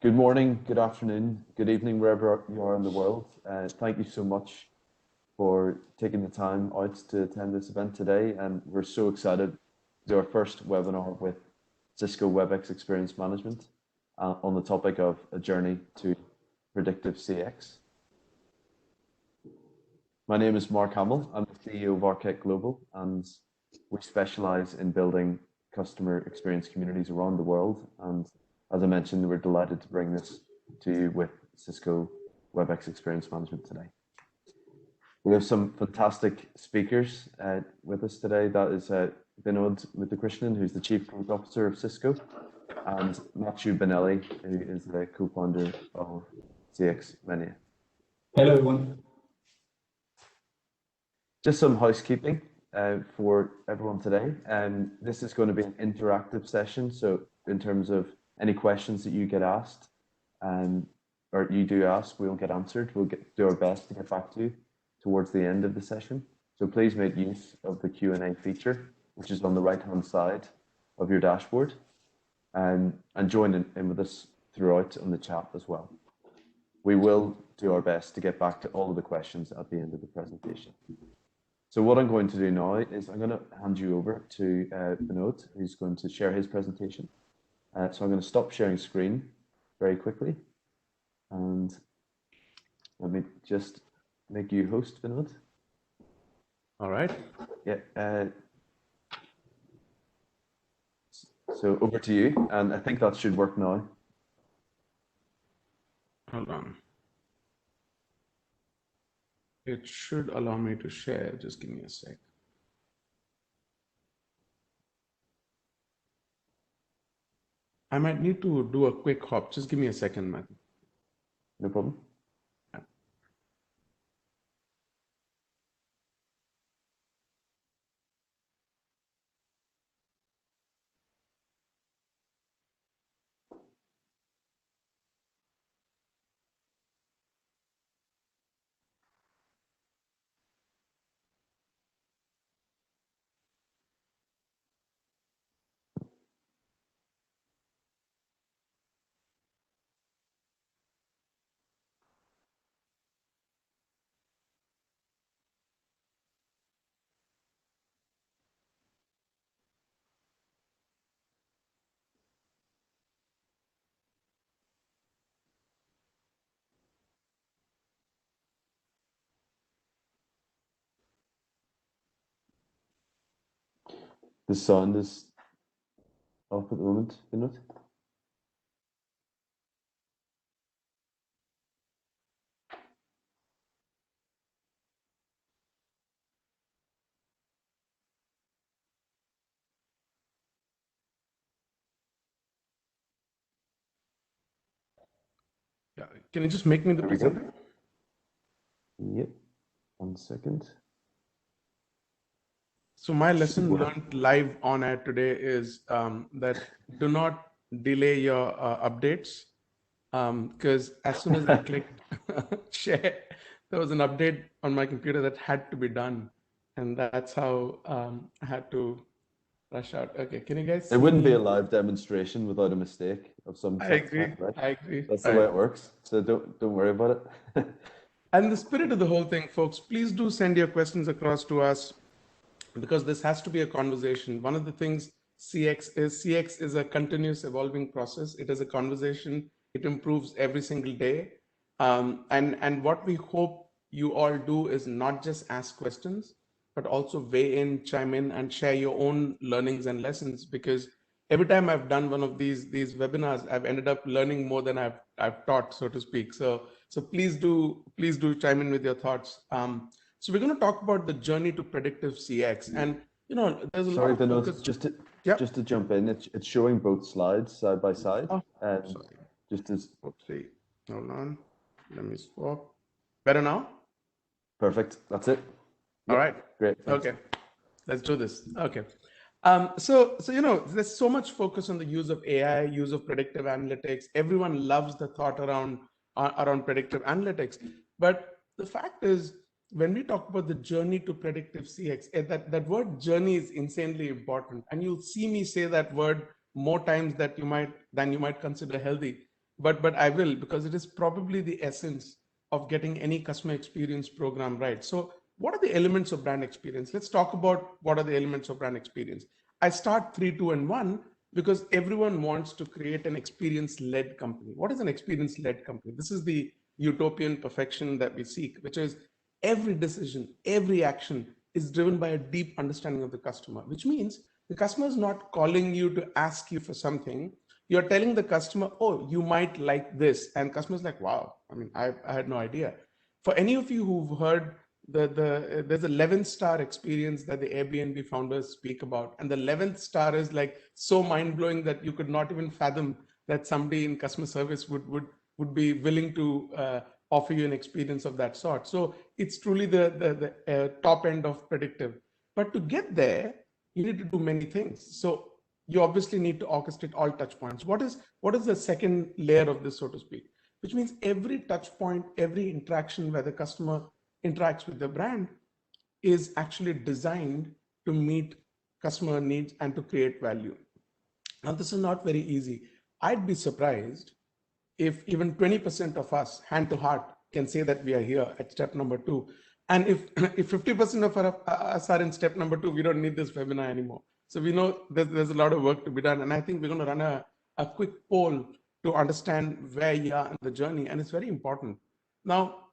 Good morning, good afternoon, good evening, wherever you are in the world. Thank you so much for taking the time out to attend this event today. And we're so excited to do our first webinar with Cisco Webex Experience Management on the topic of a journey to predictive CX. My name is Mark Hamill. I'm the CEO of Architect Global, and we specialize in building customer experience communities around the world. And as I mentioned, we're delighted to bring this to you with Cisco Webex Experience Management today. We have some fantastic speakers with us today. That is Vinod Muthukrishnan, who's the Chief Growth Officer of Cisco, and Matthew Benelli, who is the co-founder of CX Mania. Hello, everyone. Just some housekeeping for everyone today. This is going to be an interactive session, so in terms of any questions that you get asked, or you do ask, we'll get answered. We'll do our best to get back to you towards the end of the session. So please make use of the Q&A feature, which is on the right-hand side of your dashboard, and join in with us throughout on the chat as well. We will do our best to get back to all of the questions at the end of the presentation. So what I'm going to do now is I'm going to hand you over to Vinod, who's going to share his presentation. So I'm going to stop sharing screen very quickly, and let me just make you host, Vinod. All right. Yeah. So over to you, and I think that should work now. Hold on. It should allow me to share. Just give me a sec. I might need to do a quick hop. Just give me a second, Matthew. No problem. The sound is off at the moment, Vinod. Yeah. Can you just make me the presenter? Yep. 1 second. So my lesson learned live on air today is that do not delay your updates, because as soon as I clicked share, there was an update on my computer that had to be done, and that's how I had to rush out. Okay, can you guys see? It wouldn't be a live demonstration without a mistake of some I agree. right? I agree. That's the way it works. So don't worry about it. And the spirit of the whole thing, folks, please do send your questions across to us, because this has to be a conversation. One of the things CX is a continuous evolving process. It is a conversation. It improves every single day. And what we hope you all do is not just ask questions, but also weigh in, chime in, and share your own learnings and lessons. Because every time I've done one of these webinars, I've ended up learning more than I've taught, so to speak. So please do chime in with your thoughts. So we're going to talk about the journey to predictive CX, and there's a lot of focus. Just to jump in, it's showing both slides side by side. Oh, sorry. Just as. Oopsie. Hold on. Let me swap. Better now? Perfect. That's it. All right. Great. Thanks. Okay. Let's do this. Okay. So there's so much focus on the use of AI, use of predictive analytics. Everyone loves the thought around predictive analytics, but the fact is, when we talk about the journey to predictive CX, that word journey is insanely important, and you'll see me say that word more times than you might consider healthy, but I will, because it is probably the essence of getting any customer experience program right. So what are the elements of brand experience? Let's talk about what are the elements of brand experience. I start 3, 2, and 1 because everyone wants to create an experience-led company. What is an experience-led company? This is the utopian perfection that we seek, which is every decision, every action is driven by a deep understanding of the customer, which means the customer is not calling you to ask you for something. You're telling the customer, oh, you might like this. And customer's like, wow, I mean, I had no idea. For any of you who've heard there's a 11th star experience that the Airbnb founders speak about. And the 11th star is like so mind blowing that you could not even fathom that somebody in customer service would be willing to offer you an experience of that sort. So it's truly the top end of predictive. But to get there, you need to do many things. So you obviously need to orchestrate all touch points. What is the second layer of this, so to speak? Which means every touch point, every interaction where the customer interacts with the brand is actually designed to meet customer needs and to create value. Now, this is not very easy. I'd be surprised if even 20% of us, hand to heart, can say that we are here at step number 2. And if 50% of us are in step number 2, we don't need this webinar anymore. So we know there's a lot of work to be done. And I think we're going to run a quick poll to understand where you are in the journey. And it's very important. Now,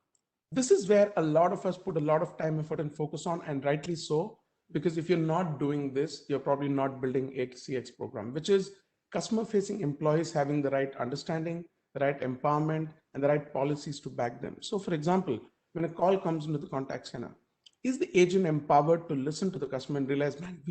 this is where a lot of us put a lot of time, effort, and focus on, and rightly so, because if you're not doing this, you're probably not building a CX program, which is customer-facing employees having the right understanding, the right empowerment, and the right policies to back them. So, for example, when a call comes into the contact center, is the agent empowered to listen to the customer and realize, man,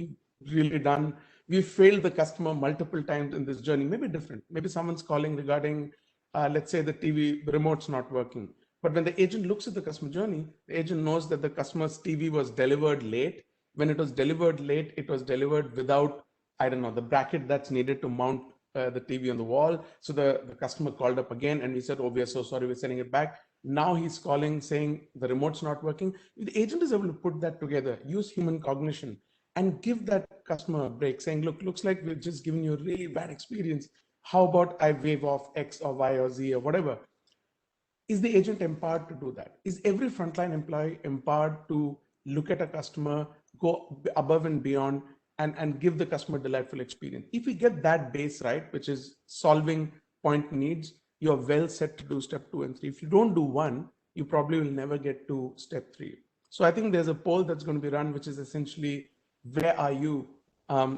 we failed the customer multiple times in this journey? Maybe different. Maybe someone's calling regarding, let's say, the TV remote's not working. But when the agent looks at the customer journey, the agent knows that the customer's TV was delivered late. When it was delivered late, it was delivered without, I don't know, the bracket that's needed to mount the TV on the wall. So the customer called up again and we said, oh, we are so sorry, we're sending it back. Now he's calling saying the remote's not working. The agent is able to put that together, use human cognition, and give that customer a break, saying, look, looks like we've just given you a really bad experience. How about I waive off X or Y or Z or whatever? Is the agent empowered to do that? Is every frontline employee empowered to look at a customer, go above and beyond, and give the customer a delightful experience? If we get that base right, which is solving point needs, you're well set to do step 2 and 3. If you don't do 1, you probably will never get to step 3. So I think there's a poll that's going to be run, which is essentially, where are you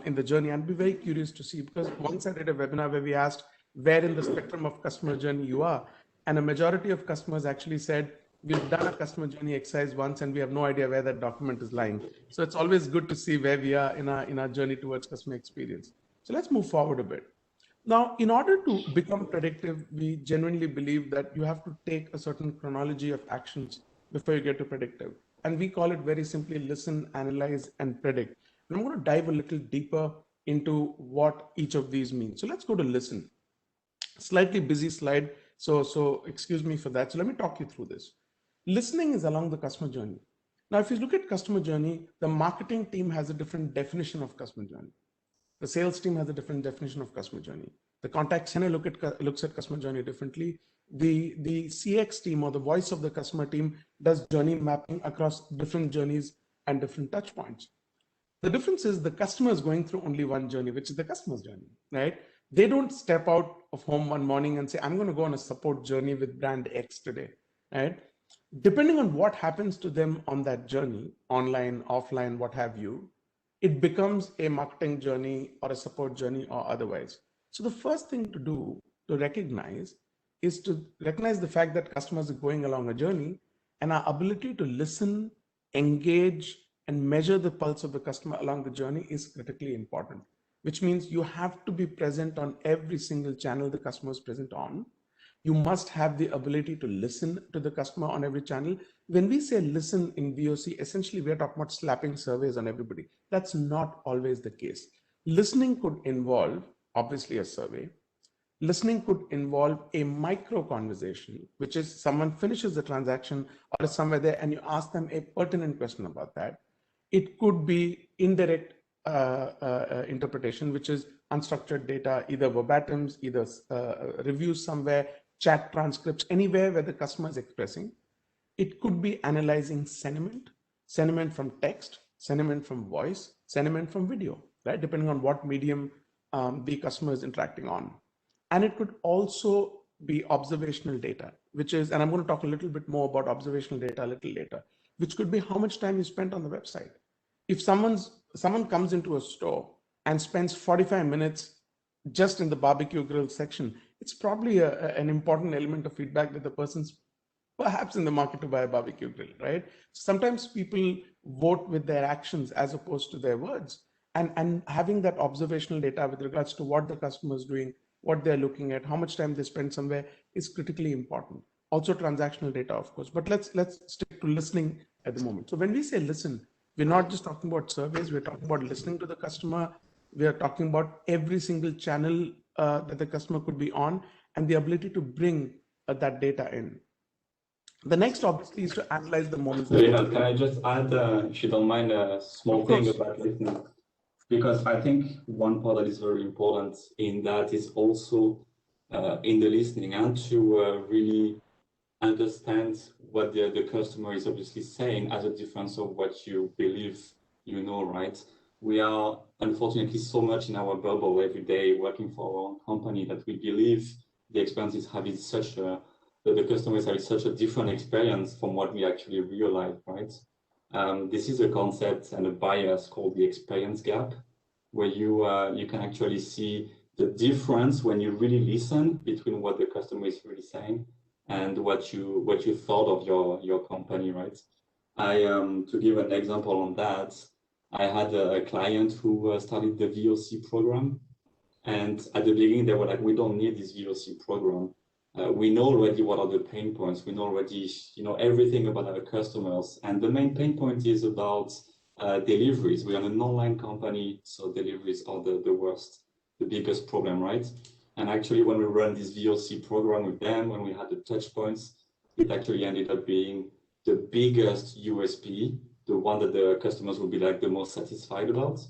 in the journey? And I'd be very curious to see, because once I did a webinar where we asked where in the spectrum of customer journey you are, and a majority of customers actually said, we've done a customer journey exercise once and we have no idea where that document is lying. So it's always good to see where we are in our journey towards customer experience. So let's move forward a bit. Now, in order to become predictive, we genuinely believe that you have to take a certain chronology of actions before you get to predictive. And we call it very simply listen, analyze, and predict. And I'm going to dive a little deeper into what each of these means. So let's go to listen. Slightly busy slide. So excuse me for that. So let me talk you through this. Listening is along the customer journey. Now, if you look at customer journey, the marketing team has a different definition of customer journey. The sales team has a different definition of customer journey. The contact center looks at customer journey differently. The CX team, or the voice of the customer team, does journey mapping across different journeys and different touch points. The difference is the customer is going through only one journey, which is the customer's journey, right? They don't step out of home one morning and say, I'm going to go on a support journey with brand X today, right? Depending on what happens to them on that journey, online, offline, what have you, it becomes a marketing journey or a support journey or otherwise. So the first thing to do to recognize is to recognize the fact that customers are going along a journey, and our ability to listen, engage, and measure the pulse of the customer along the journey is critically important, which means you have to be present on every single channel the customer is present on. You must have the ability to listen to the customer on every channel. When we say listen in VOC, essentially we're talking about slapping surveys on everybody. That's not always the case. Listening could involve, obviously, a survey. Listening could involve a micro conversation, which is someone finishes the transaction or is somewhere there and you ask them a pertinent question about that. It could be indirect interpretation, which is unstructured data, either verbatims, either reviews somewhere, chat transcripts, anywhere where the customer is expressing. It could be analyzing sentiment, sentiment from text, sentiment from voice, sentiment from video, right? Depending on what medium the customer is interacting on. And it could also be observational data, which is, and I'm going to talk a little bit more about observational data a little later, which could be how much time you spent on the website. If someone comes into a store and spends 45 minutes just in the barbecue grill section, it's probably an important element of feedback that the person's perhaps in the market to buy a barbecue grill, right? Sometimes people vote with their actions as opposed to their words. And having that observational data with regards to what the customer is doing, what they're looking at, how much time they spend somewhere is critically important. Also transactional data, of course, but let's stick to listening at the moment. So when we say listen, we're not just talking about surveys, we're talking about listening to the customer. We are talking about every single channel that the customer could be on and the ability to bring that data in. The next obviously is to analyze the moments. Reynald, can I just add, if you don't mind, a small thing about listening? Because I think one part that is very important in that is also in the listening and to really understand what the customer is obviously saying as a difference of what you believe you know, right? We are unfortunately so much in our bubble every day working for our own company that we believe the experience is having such a, that the customer is having such a different experience from what we actually realize, right? This is a concept and a bias called the experience gap, where you can actually see the difference when you really listen between what the customer is really saying and what you thought of your company, right? To give an example on that, I had a client who started the VOC program, and at the beginning they were like, we don't need this VOC program. We know already what are the pain points. We know already, everything about our customers. And the main pain point is about deliveries. We are an online company, so deliveries are the worst, the biggest problem, right? And actually, when we run this VOC program with them, when we had the touch points, it actually ended up being the biggest USP, the one that the customers will be like the most satisfied about.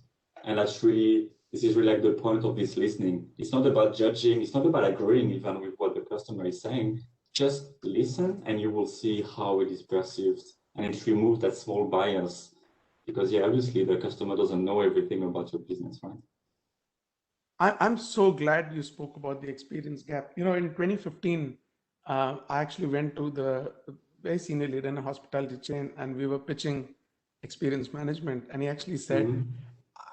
And this is really like the point of this listening. It's not about judging. It's not about agreeing even with what the customer is saying. Just listen and you will see how it is perceived. And it removes that small bias because, yeah, obviously the customer doesn't know everything about your business, right? I'm so glad you spoke about the experience gap. In 2015, I actually went to the very senior leader in a hospitality chain and we were pitching experience management. And he actually said,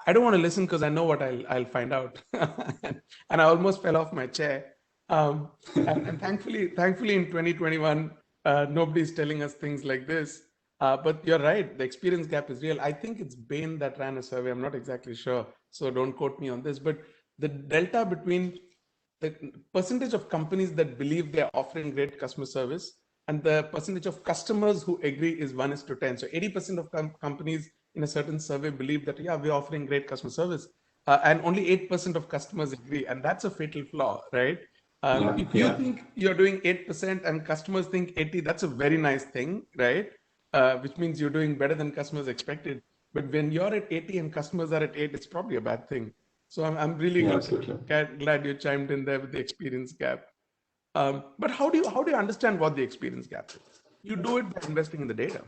I don't want to listen because I know what I'll find out. And I almost fell off my chair. And thankfully in 2021, nobody's telling us things like this. But you're right, the experience gap is real. I think it's Bain that ran a survey. I'm not exactly sure, so don't quote me on this. But the delta between the percentage of companies that believe they're offering great customer service and the percentage of customers who agree is 1:10. So 80% of companies in a certain survey believe that, yeah, we're offering great customer service. And only 8% of customers agree. And that's a fatal flaw, right? If you think you're doing 8% and customers think 80, that's a very nice thing, right? Which means you're doing better than customers expected. But when you're at 80 and customers are at 8, it's probably a bad thing. So I'm really glad you chimed in there with the experience gap. But how do you understand what the experience gap is? You do it by investing in the data.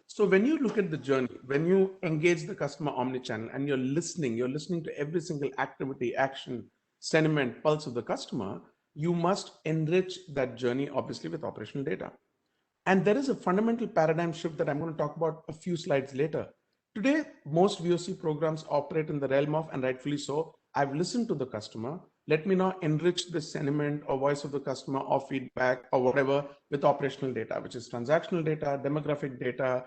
So when you look at the journey, when you engage the customer omnichannel and you're listening to every single activity, action, sentiment, pulse of the customer, you must enrich that journey, obviously, with operational data. And there is a fundamental paradigm shift that I'm going to talk about a few slides later. Today, most VOC programs operate in the realm of, and rightfully so, I've listened to the customer. Let me now enrich the sentiment or voice of the customer or feedback or whatever with operational data, which is transactional data, demographic data,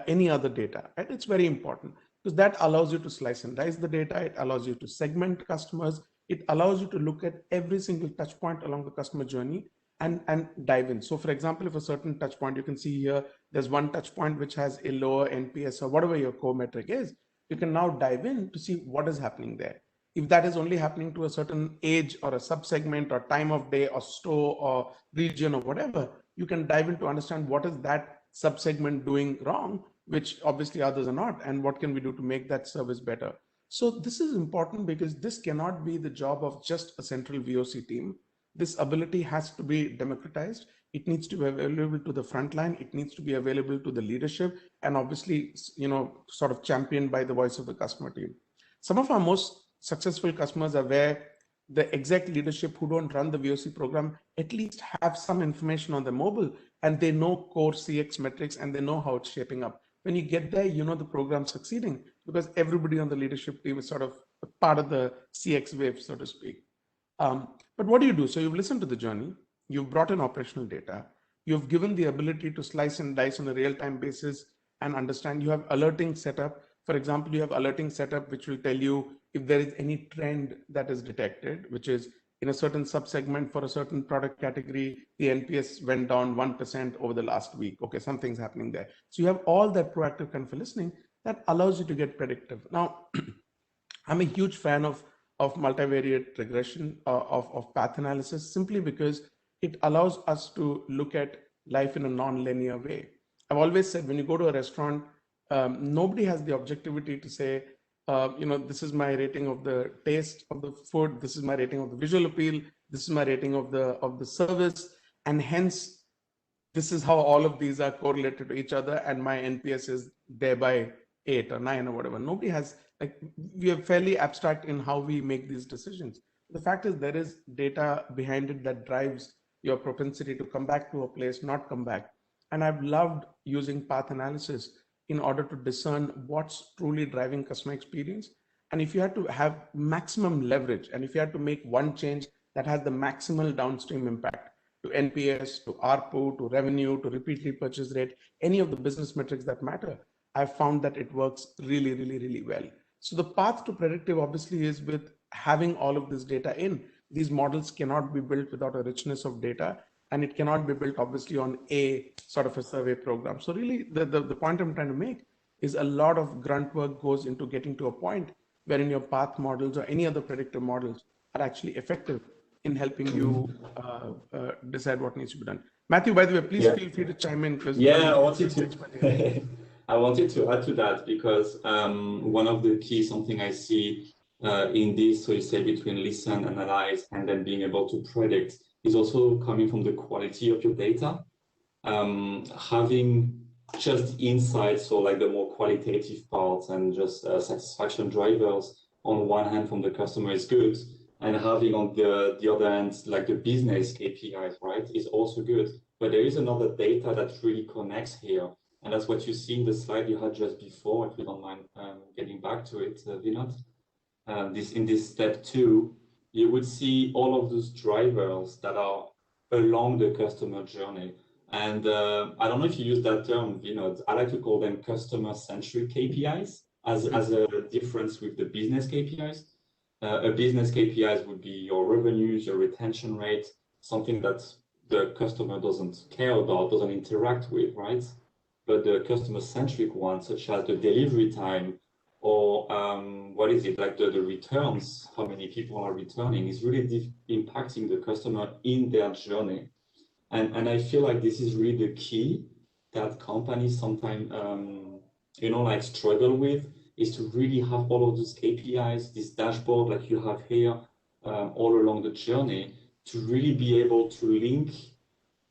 any other data. Right? It's very important because that allows you to slice and dice the data. It allows you to segment customers. It allows you to look at every single touch point along the customer journey and dive in. So for example, if a certain touch point, you can see here, there's one touch point which has a lower NPS or whatever your core metric is, you can now dive in to see what is happening there. If that is only happening to a certain age or a subsegment or time of day or store or region or whatever, you can dive in to understand what is that subsegment doing wrong, which obviously others are not, and what can we do to make that service better. So this is important because this cannot be the job of just a central VOC team. This ability has to be democratized. It needs to be available to the front line. It needs to be available to the leadership, and obviously, sort of championed by the voice of the customer team. Some of our most successful customers are where the exec leadership who don't run the VOC program at least have some information on the mobile, and they know core CX metrics and they know how it's shaping up. When you get there, you know the program's succeeding because everybody on the leadership team is sort of a part of the CX wave, so to speak. But what do you do? So you've listened to the journey, you've brought in operational data, you've given the ability to slice and dice on a real-time basis and understand. You have alerting setup. For example, you have alerting setup, which will tell you if there is any trend that is detected, which is in a certain subsegment for a certain product category, the NPS went down 1% over the last week. Okay, something's happening there. So you have all that proactive kind of listening that allows you to get predictive. Now, I'm a huge fan of multivariate regression, of path analysis, simply because it allows us to look at life in a non-linear way. I've always said when you go to a restaurant, nobody has the objectivity to say, this is my rating of the taste of the food, this is my rating of the visual appeal, this is my rating of the service, and hence this is how all of these are correlated to each other, and my NPS is thereby 8 or 9 or whatever. Nobody has, like, we are fairly abstract in how we make these decisions. The fact is there is data behind it that drives your propensity to come back to a place, not come back. And I've loved using path analysis in order to discern what's truly driving customer experience. And if you had to have maximum leverage, and if you had to make one change that has the maximal downstream impact to NPS, to ARPU, to revenue, to repeat repurchase rate, any of the business metrics that matter, I've found that it works really, really, really well. So the path to predictive obviously is with having all of this data in. These models cannot be built without a richness of data, and it cannot be built obviously on a sort of a survey program. So really the point I'm trying to make is a lot of grunt work goes into getting to a point wherein your path models or any other predictive models are actually effective in helping you decide what needs to be done. Matthew, by the way, please feel free to chime in because I wanted to I wanted to add to that because one of the key, something I see in this, so you say between listen, analyze, and then being able to predict, is also coming from the quality of your data. Having just insights, so like the more qualitative parts and just satisfaction drivers on one hand from the customer is good, and having on the other hand, like the business KPIs, right, is also good. But there is another data that really connects here. And that's what you see in the slide you had just before, if you don't mind getting back to it, Vinod. In this step 2, you would see all of those drivers that are along the customer journey. And I don't know if you use that term, Vinod. I like to call them customer-centric KPIs as a difference with the business KPIs. A business KPIs would be your revenues, your retention rate, something that the customer doesn't care about, doesn't interact with, right? But the customer-centric ones, such as the delivery time, or what is it, like the returns, how many people are returning, is really impacting the customer in their journey. And I feel like this is really the key that companies sometimes, like struggle with, is to really have all of those KPIs, this dashboard like you have here, all along the journey, to really be able to link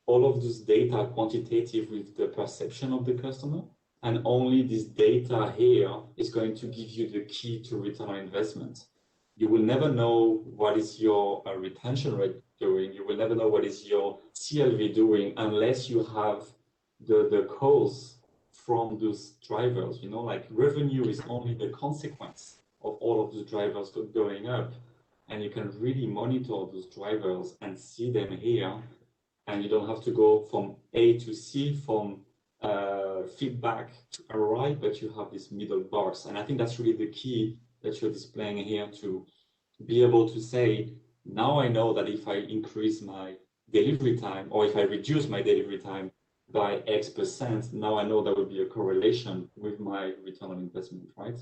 all of this data quantitative with the perception of the customer. And only this data here is going to give you the key to return on investment. You will never know what is your retention rate doing. You will never know what is your CLV doing unless you have the cause from those drivers. Like revenue is only the consequence of all of the drivers going up. And you can really monitor those drivers and see them here. And you don't have to go from A to C, from feedback to arrive, but you have this middle box. And I think that's really the key that you're displaying here, to be able to say, now I know that if I increase my delivery time, or if I reduce my delivery time by X%, now I know there will be a correlation with my return on investment, right?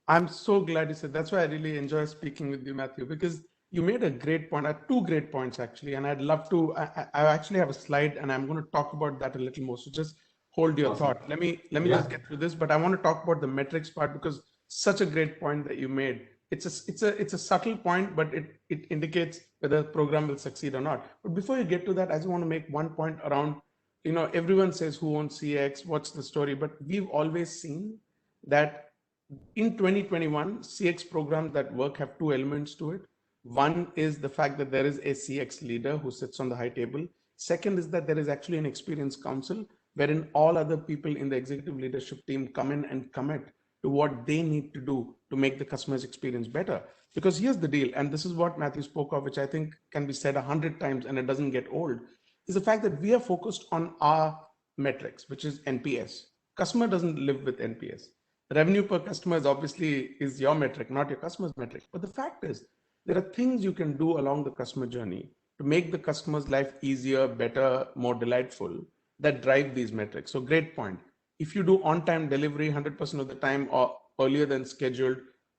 I'm so glad you said. That's why I really enjoy speaking with you, Matthew, because you made a great point, 2 great points actually, and I'd love to, I actually have a slide and I'm going to talk about that a little more. So just hold your thought. Let me just get through this, but I want to talk about the metrics part, because such a great point that you made. It's a subtle point, but it indicates whether the program will succeed or not. But before you get to that, I just want to make one point around, everyone says who owns CX, what's the story, but we've always seen that in 2021, CX programs that work have two elements to it. One is the fact that there is a CX leader who sits on the high table. Second is that there is actually an experience council wherein all other people in the executive leadership team come in and commit to what they need to do to make the customer's experience better. Because here's the deal, and this is what Matthew spoke of, which I think can be said 100 times and it doesn't get old, is the fact that we are focused on our metrics, which is NPS. Customer doesn't live with NPS. Revenue per customer is your metric, not your customer's metric. But the fact is, there are things you can do along the customer journey to make the customer's life easier, better, more delightful that drive these metrics. So great point. If you do on-time delivery 100% of the time or earlier than scheduled,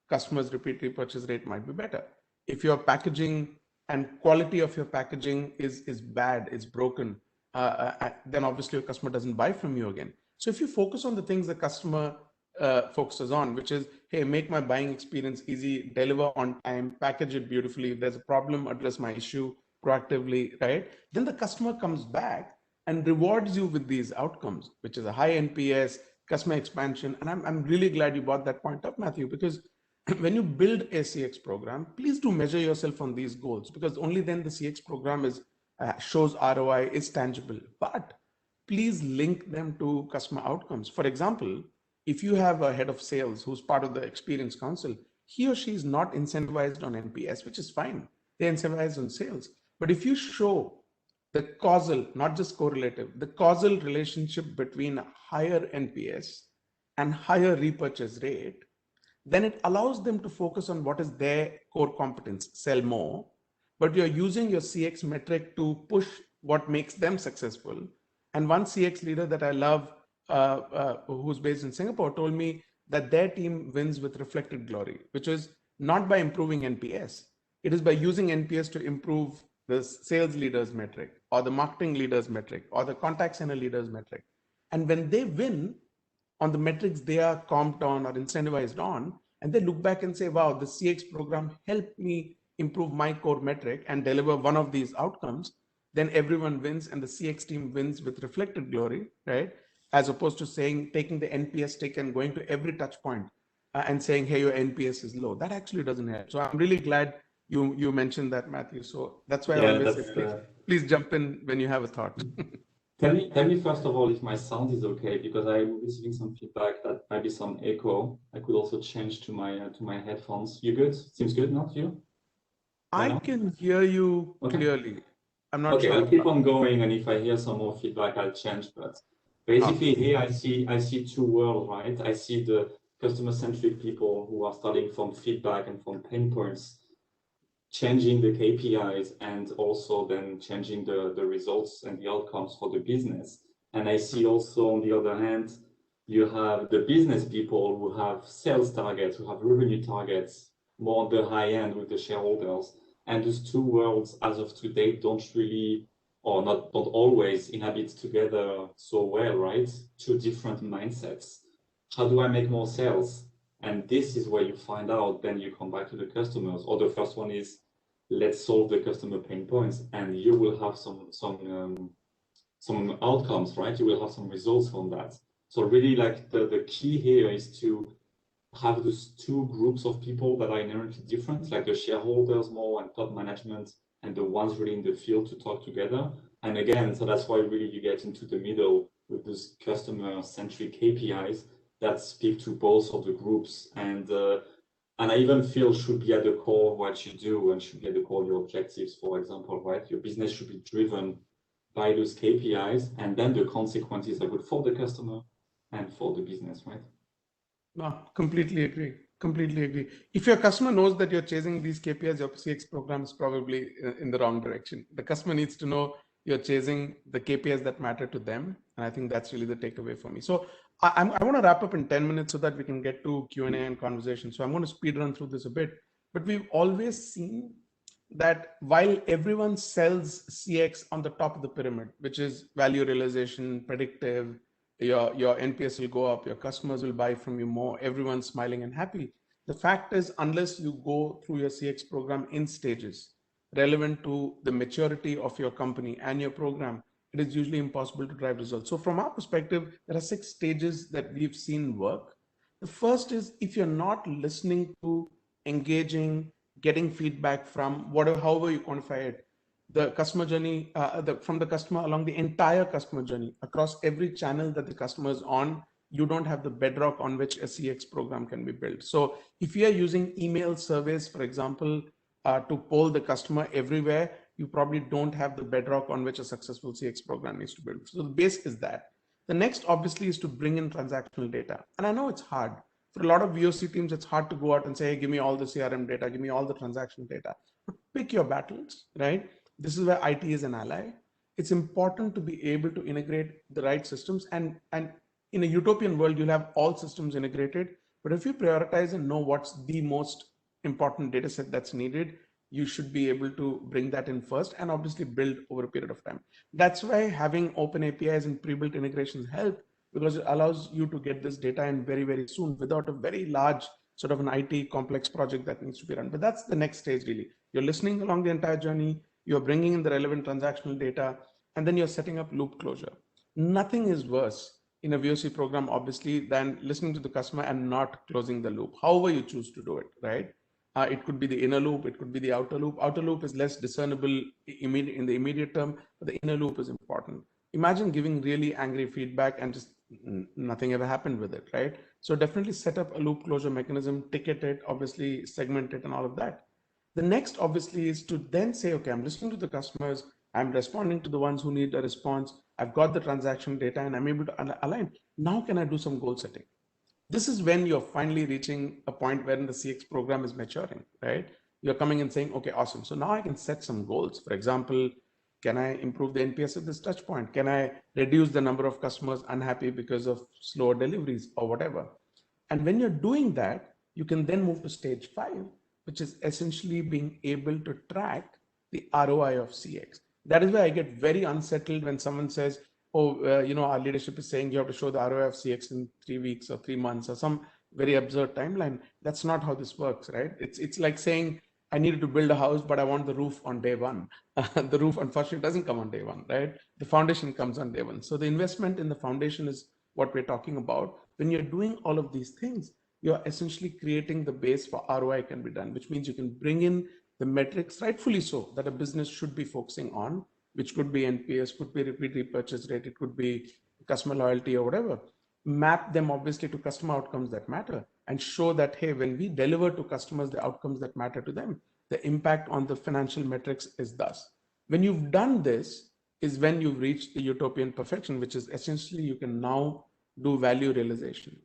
customers' repeat repurchase rate might be better. If your packaging and quality of your packaging is bad, is broken, then obviously your customer doesn't buy from you again. So if you focus on the things the customer focuses on, which is, hey, make my buying experience easy, deliver on time, package it beautifully. If there's a problem, address my issue proactively, right? Then the customer comes back and rewards you with these outcomes, which is a high NPS, customer expansion. And I'm really glad you brought that point up, Matthew, because when you build a CX program, please do measure yourself on these goals, because only then the CX program shows ROI, is tangible. But please link them to customer outcomes. For example, if you have a head of sales who's part of the experience council, he or she is not incentivized on NPS, which is fine. They're incentivized on sales. But if you show the causal, not just correlative, the causal relationship between higher NPS and higher repurchase rate, then it allows them to focus on what is their core competence, sell more, but you're using your CX metric to push what makes them successful. And one CX leader that I love, who's based in Singapore, told me that their team wins with reflected glory, which is not by improving NPS. It is by using NPS to improve the sales leader's metric or the marketing leader's metric or the contact center leader's metric. And when they win on the metrics they are comped on or incentivized on, and they look back and say, wow, the CX program helped me improve my core metric and deliver one of these outcomes, then everyone wins and the CX team wins with reflected glory, right? As opposed to taking the NPS tick and going to every touch point and saying, hey, your NPS is low. That actually doesn't help. So I'm really glad you mentioned that, Matthew. So that's why I always say, please jump in when you have a thought. Tell me first of all if my sound is okay, because I'm receiving some feedback that might be some echo. I could also change to my headphones. You good? Seems good, not you? I can hear you clearly. I'm not okay, sure. I'll keep on going, and if I hear some more feedback, I'll change. But basically, here I see two worlds, right? I see the customer-centric people who are starting from feedback and from pain points, changing the KPIs and also then changing the results and the outcomes for the business. And I see also, on the other hand, you have the business people who have sales targets, who have revenue targets, more on the high end with the shareholders. And those two worlds, as of today, don't really, or don't always inhabit together so well, right? Two different mindsets. How do I make more sales? And this is where you find out, then you come back to the customers. Or the first one is, let's solve the customer pain points, and you will have some outcomes, right? You will have some results from that. So really, like the key here is to have those two groups of people that are inherently different, like the shareholders more and top management, and the ones really in the field to talk together. And again, so that's why really you get into the middle with those customer-centric KPIs that speak to both of the groups. And I even feel should be at the core of what you do and should be at the core of your objectives, for example, right? Your business should be driven by those KPIs, and then the consequences are good for the customer and for the business, right? No, completely agree. Completely agree. If your customer knows that you're chasing these KPIs, your CX program is probably in the wrong direction. The customer needs to know you're chasing the KPIs that matter to them. And I think that's really the takeaway for me. So I want to wrap up in 10 minutes so that we can get to Q&A and conversation. So I'm going to speed run through this a bit. But we've always seen that while everyone sells CX on the top of the pyramid, which is value realization, predictive, your NPS will go up, your customers will buy from you more, everyone's smiling and happy. The fact is, unless you go through your CX program in stages relevant to the maturity of your company and your program, it is usually impossible to drive results. So from our perspective, there are 6 stages that we've seen work. The first is, if you're not listening to, engaging, getting feedback from whatever, however you quantify it, the customer journey, from the customer along the entire customer journey across every channel that the customer is on, you don't have the bedrock on which a CX program can be built. So if you are using email surveys, for example, to poll the customer everywhere, you probably don't have the bedrock on which a successful CX program needs to build. So the base is that. The next obviously is to bring in transactional data. And I know it's hard. For a lot of VOC teams, it's hard to go out and say, hey, give me all the CRM data, give me all the transaction data. But pick your battles, right? This is where IT is an ally. It's important to be able to integrate the right systems. And in a utopian world, you'll have all systems integrated. But if you prioritize and know what's the most important data set that's needed, you should be able to bring that in first and obviously build over a period of time. That's why having open APIs and pre-built integrations help, because it allows you to get this data in very, very soon without a very large sort of an IT complex project that needs to be run. But that's the next stage, really. You're listening along the entire journey, you're bringing in the relevant transactional data, and then you're setting up loop closure. Nothing is worse in a VOC program, obviously, than listening to the customer and not closing the loop, however you choose to do it, right? It could be the inner loop, it could be the outer loop. Outer loop is less discernible in the immediate term, but the inner loop is important. Imagine giving really angry feedback and just nothing ever happened with it, right? So definitely set up a loop closure mechanism, ticket it, obviously segment it and all of that. The next obviously is to then say, okay, I'm listening to the customers, I'm responding to the ones who need a response, I've got the transaction data and I'm able to align. Now can I do some goal setting? This is when you're finally reaching a point wherein the CX program is maturing, right? You're coming and saying, okay, awesome. So now I can set some goals. For example, can I improve the NPS at this touch point? Can I reduce the number of customers unhappy because of slower deliveries or whatever? And when you're doing that, you can then move to stage 5, which is essentially being able to track the ROI of CX. That is why I get very unsettled when someone says, oh, our leadership is saying you have to show the ROI of CX in 3 weeks or 3 months or some very absurd timeline. That's not how this works, right? It's like saying, I needed to build a house, but I want the roof on day one. The roof, unfortunately, doesn't come on day one, right? The foundation comes on day one. So the investment in the foundation is what we're talking about. When you're doing all of these things, you're essentially creating the base for ROI can be done, which means you can bring in the metrics, rightfully so, that a business should be focusing on, which could be NPS, could be repeat repurchase rate, it could be customer loyalty or whatever. Map them obviously to customer outcomes that matter and show that, hey, when we deliver to customers the outcomes that matter to them, the impact on the financial metrics is thus. When you've done this is when you've reached the utopian perfection, which is essentially you can now do value realization.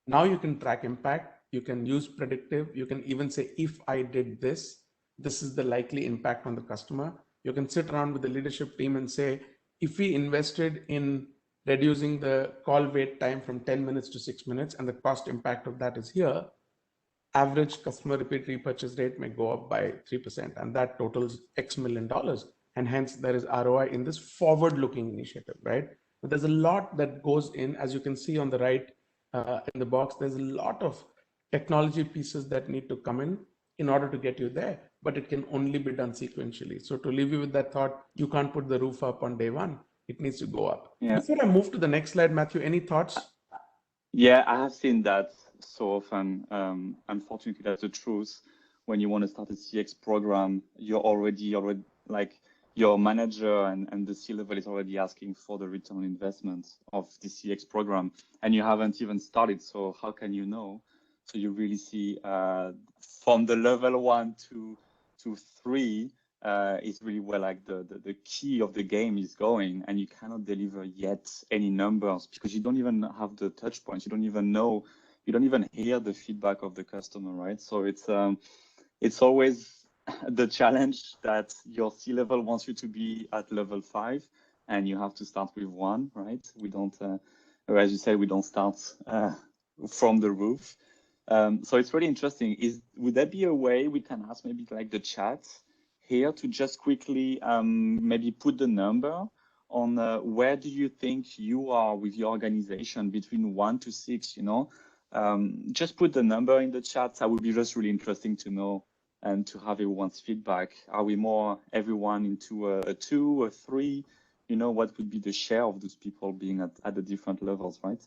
Now you can track impact, you can use predictive, you can even say, if I did this, this is the likely impact on the customer. You can sit around with the leadership team and say, if we invested in reducing the call wait time from 10 minutes to 6 minutes and the cost impact of that is here, average customer repeat repurchase rate may go up by 3% and that totals X million dollars. And hence there is ROI in this forward-looking initiative, right? But there's a lot that goes in, as you can see on the right in the box, there's a lot of technology pieces that need to come in order to get you there, but it can only be done sequentially. So to leave you with that thought, you can't put the roof up on day one. It needs to go up. Yeah. Before I move to the next slide, Matthew, any thoughts? Yeah, I have seen that so often. Unfortunately, that's the truth. When you want to start a CX program, you're already like your manager and the C-level is already asking for the return on investment of the CX program, and you haven't even started. So how can you know? So you really see from the level 1 to 3 is really where like the key of the game is going, and you cannot deliver yet any numbers because you don't even have the touch points. You don't even know, you don't even hear the feedback of the customer, right? So it's always the challenge that your C-level wants you to be at level 5 and you have to start with 1, right? We don't, as you said, we don't start from the roof. So it's really interesting. Would there be a way we can ask maybe like the chat here to just quickly maybe put the number on where do you think you are with your organization between 1 to 6, you know? Just put the number in the chat. That would be just really interesting to know and to have everyone's feedback. Are we more everyone into a 2, a 3? You know, what would be the share of those people being at the different levels, right?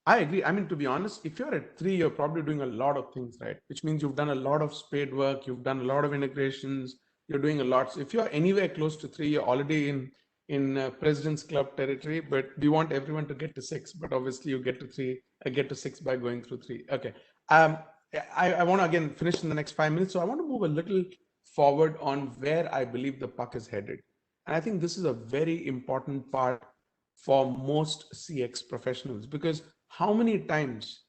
I agree. I mean, to be honest, if you're at 3, you're probably doing a lot of things, right? Which means you've done a lot of spade work, you've done a lot of integrations, you're doing a lot. So if you're anywhere close to 3, you're already in President's Club territory. But we want everyone to get to 6. But obviously, you get to 3, get to 6 by going through 3. Okay. I want to again finish in the next 5 minutes. So I want to move a little forward on where I believe the puck is headed. And I think this is a very important part for most CX professionals, because how many times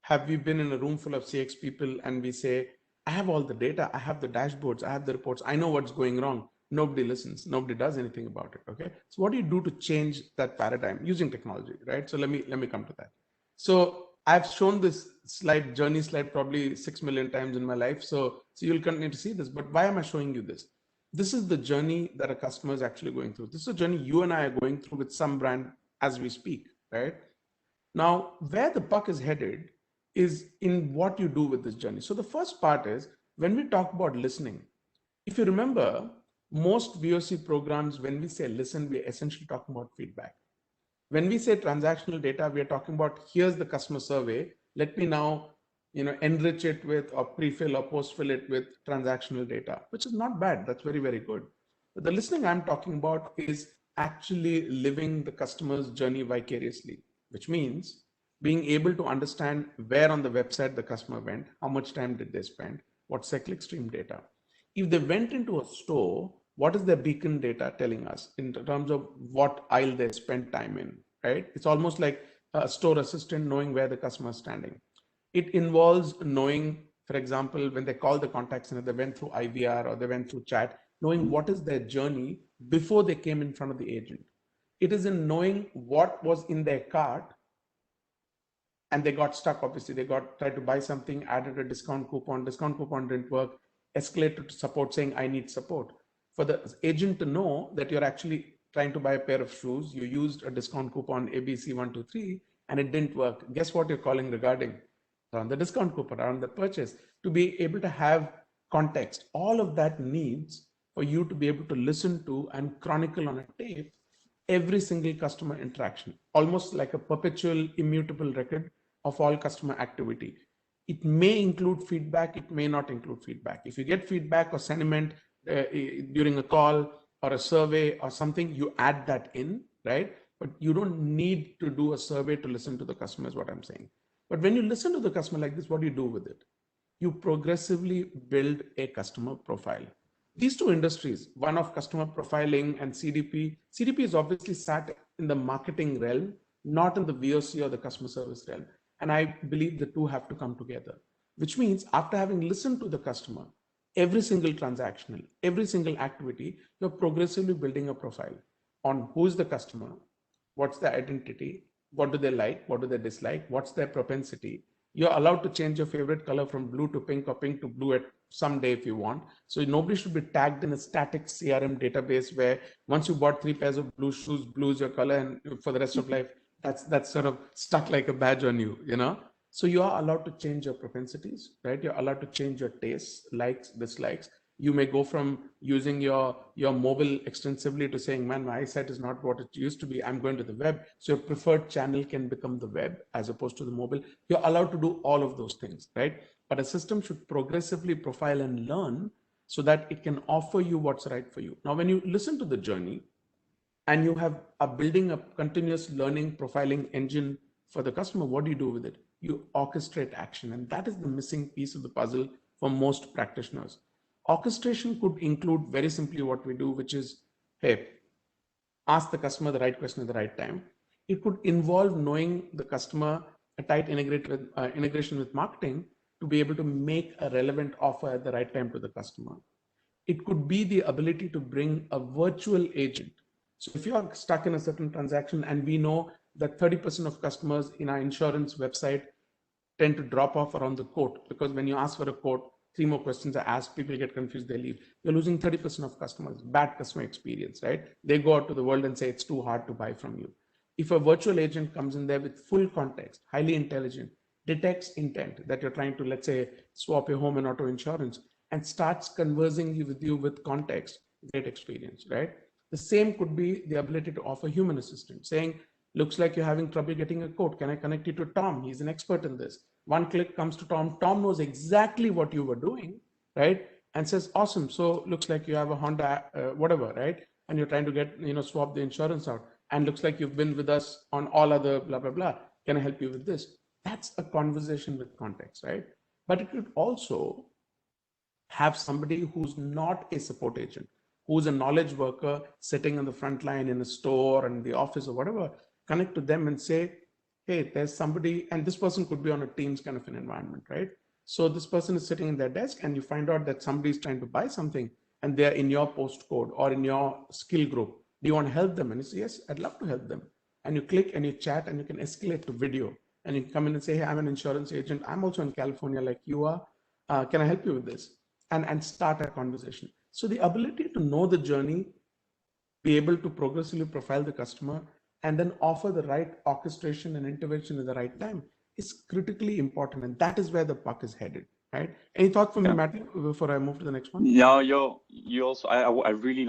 have we been in a room full of CX people and we say, I have all the data, I have the dashboards, I have the reports, I know what's going wrong. Nobody listens, nobody does anything about it. Okay. So what do you do to change that paradigm using technology, right? So let me come to that. So I've shown this slide, journey slide, probably 6 million times in my life. So you'll continue to see this, but why am I showing you this? This is the journey that a customer is actually going through. This is a journey you and I are going through with some brand as we speak, right? Now, where the puck is headed is in what you do with this journey. So the first part is when we talk about listening. If you remember, most VOC programs, when we say listen, we're essentially talking about feedback. When we say transactional data, we are talking about here's the customer survey. Let me now, enrich it with or pre-fill or post-fill it with transactional data, which is not bad. That's very, very good. But the listening I'm talking about is actually living the customer's journey vicariously, which means being able to understand where on the website the customer went, how much time did they spend, what's their clickstream data. If they went into a store, what is their beacon data telling us in terms of what aisle they spent time in, right? It's almost like a store assistant knowing where the customer is standing. It involves knowing, for example, when they call the contact center, they went through IVR or they went through chat, knowing what is their journey before they came in front of the agent. It is in knowing what was in their cart and they got stuck. Obviously, they tried to buy something, added a discount coupon didn't work, escalated to support saying, I need support. For the agent to know that you're actually trying to buy a pair of shoes, you used a discount coupon ABC123 and it didn't work. Guess what you're calling regarding? Around the discount coupon, around the purchase, to be able to have context. All of that needs for you to be able to listen to and chronicle on a tape every single customer interaction, almost like a perpetual immutable record of all customer activity. It may include feedback, it may not include feedback. If you get feedback or sentiment during a call or a survey or something, you add that in, right? But you don't need to do a survey to listen to the customer is what I'm saying. But when you listen to the customer like this, what do you do with it? You progressively build a customer profile. These two industries, one of customer profiling and CDP is obviously sat in the marketing realm, not in the VOC or the customer service realm. And I believe the two have to come together, which means after having listened to the customer, every single transactional, every single activity, you're progressively building a profile on who's the customer, what's their identity, what do they like, what do they dislike, what's their propensity. You're allowed to change your favorite color from blue to pink or pink to blue at some day if you want. So nobody should be tagged in a static CRM database where once you bought 3 pairs of blue shoes, blue is your color, and for the rest of life, that's sort of stuck like a badge on you, So you are allowed to change your propensities, right? You're allowed to change your tastes, likes, dislikes. You may go from using your mobile extensively to saying, man, my eyesight is not what it used to be. I'm going to the web. So your preferred channel can become the web as opposed to the mobile. You're allowed to do all of those things, right? But a system should progressively profile and learn so that it can offer you what's right for you. Now, when you listen to the journey and you are building a continuous learning profiling engine for the customer, what do you do with it? You orchestrate action. And that is the missing piece of the puzzle for most practitioners. Orchestration could include very simply what we do, which is, hey, ask the customer the right question at the right time. It could involve knowing the customer, a tight integration with marketing to be able to make a relevant offer at the right time to the customer. It could be the ability to bring a virtual agent. So if you are stuck in a certain transaction, and we know that 30% of customers in our insurance website tend to drop off around the quote, because when you ask for a quote, 3 more questions are asked, people get confused, they leave. You're losing 30% of customers, bad customer experience, right? They go out to the world and say it's too hard to buy from you. If a virtual agent comes in there with full context, highly intelligent, detects intent that you're trying to, let's say, swap your home and auto insurance, and starts conversing with you with context, great experience, right? The same could be the ability to offer human assistance, saying, looks like you're having trouble getting a quote. Can I connect you to Tom? He's an expert in this. One click comes to Tom. Tom knows exactly what you were doing, right? And says, awesome. So looks like you have a Honda, whatever, right? And you're trying to get, swap the insurance out. And looks like you've been with us on all other blah, blah, blah. Can I help you with this? That's a conversation with context, right? But it could also have somebody who's not a support agent, who's a knowledge worker sitting on the front line in a store and the office or whatever, connect to them and say, hey, there's somebody, and this person could be on a Teams kind of an environment, right? So this person is sitting in their desk and you find out that somebody's trying to buy something and they're in your postcode or in your skill group. Do you want to help them? And you say, yes, I'd love to help them. And you click and you chat and you can escalate to video. And you come in and say, hey, I'm an insurance agent. I'm also in California like you are. Can I help you with this? And start a conversation. So the ability to know the journey, be able to progressively profile the customer, and then offer the right orchestration and intervention at the right time is critically important. And that is where the puck is headed, right? Any thought from you, Matthew, before I move to the next one? Yeah, you also, I really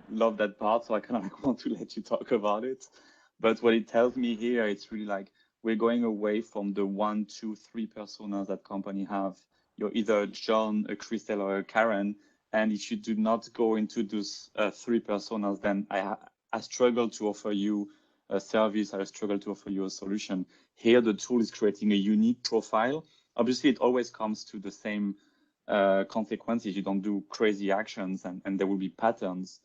love that part. So I kind of want to let you talk about it. But what it tells me here, it's really like, we're going away from the 1, 2, 3 personas that company have. You're either a John, a Christelle, or a Karen. And if you do not go into those 3 personas, then I struggle to offer you a service. I struggle to offer you a solution. Here, the tool is creating a unique profile. Obviously, it always comes to the same consequences. You don't do crazy actions, and there will be patterns.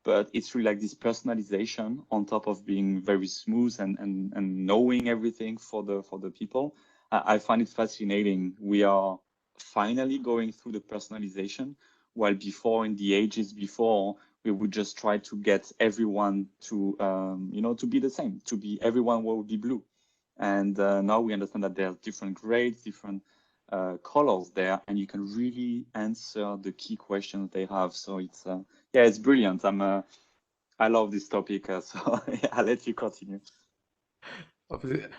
But it's really like this personalization on top of being very smooth and knowing everything for the people. I find it fascinating. We are finally going through the personalization, while before, in the ages before, we would just try to get everyone to to be the same, to be everyone will be blue. And now we understand that there's different grades, different colors there, and you can really answer the key questions they have. So it's it's brilliant. I love this topic, so I'll let you continue.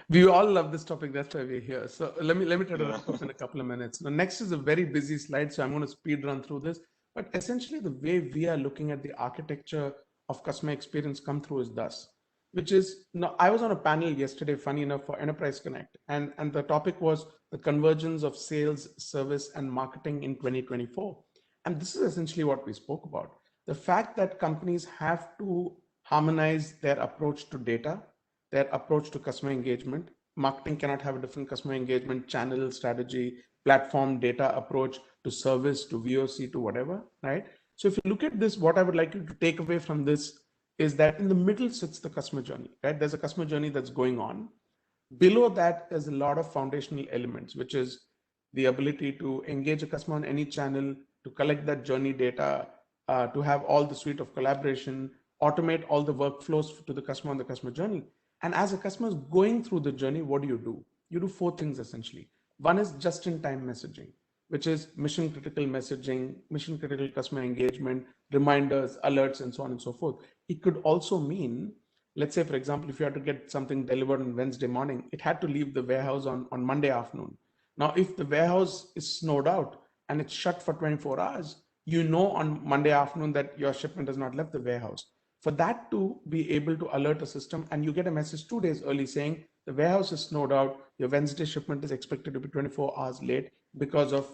We all love this topic, that's why we're here. So let me try to wrap up in a couple of minutes. Now, next is a very busy slide, so I'm going to speed run through this. But essentially, the way we are looking at the architecture of customer experience come through is thus, which is, now I was on a panel yesterday, funny enough, for Enterprise Connect, and the topic was the convergence of sales, service, and marketing in 2024. And this is essentially what we spoke about. The fact that companies have to harmonize their approach to data, their approach to customer engagement. Marketing cannot have a different customer engagement channel strategy, platform, data approach to service, to VOC, to whatever, right? So if you look at this, what I would like you to take away from this is that in the middle sits the customer journey, right? There's a customer journey that's going on. Below that, there's a lot of foundational elements, which is the ability to engage a customer on any channel, to collect that journey data, to have all the suite of collaboration, automate all the workflows to the customer on the customer journey. And as a customer is going through the journey, what do? You do 4 things essentially. One is just-in-time messaging, which is mission-critical messaging, mission-critical customer engagement, reminders, alerts, and so on and so forth. It could also mean, let's say, for example, if you had to get something delivered on Wednesday morning, it had to leave the warehouse on Monday afternoon. Now, if the warehouse is snowed out and it's shut for 24 hours, you know on Monday afternoon that your shipment has not left the warehouse. For that to be able to alert a system, and you get a message 2 days early saying the warehouse is snowed out, your Wednesday shipment is expected to be 24 hours late because of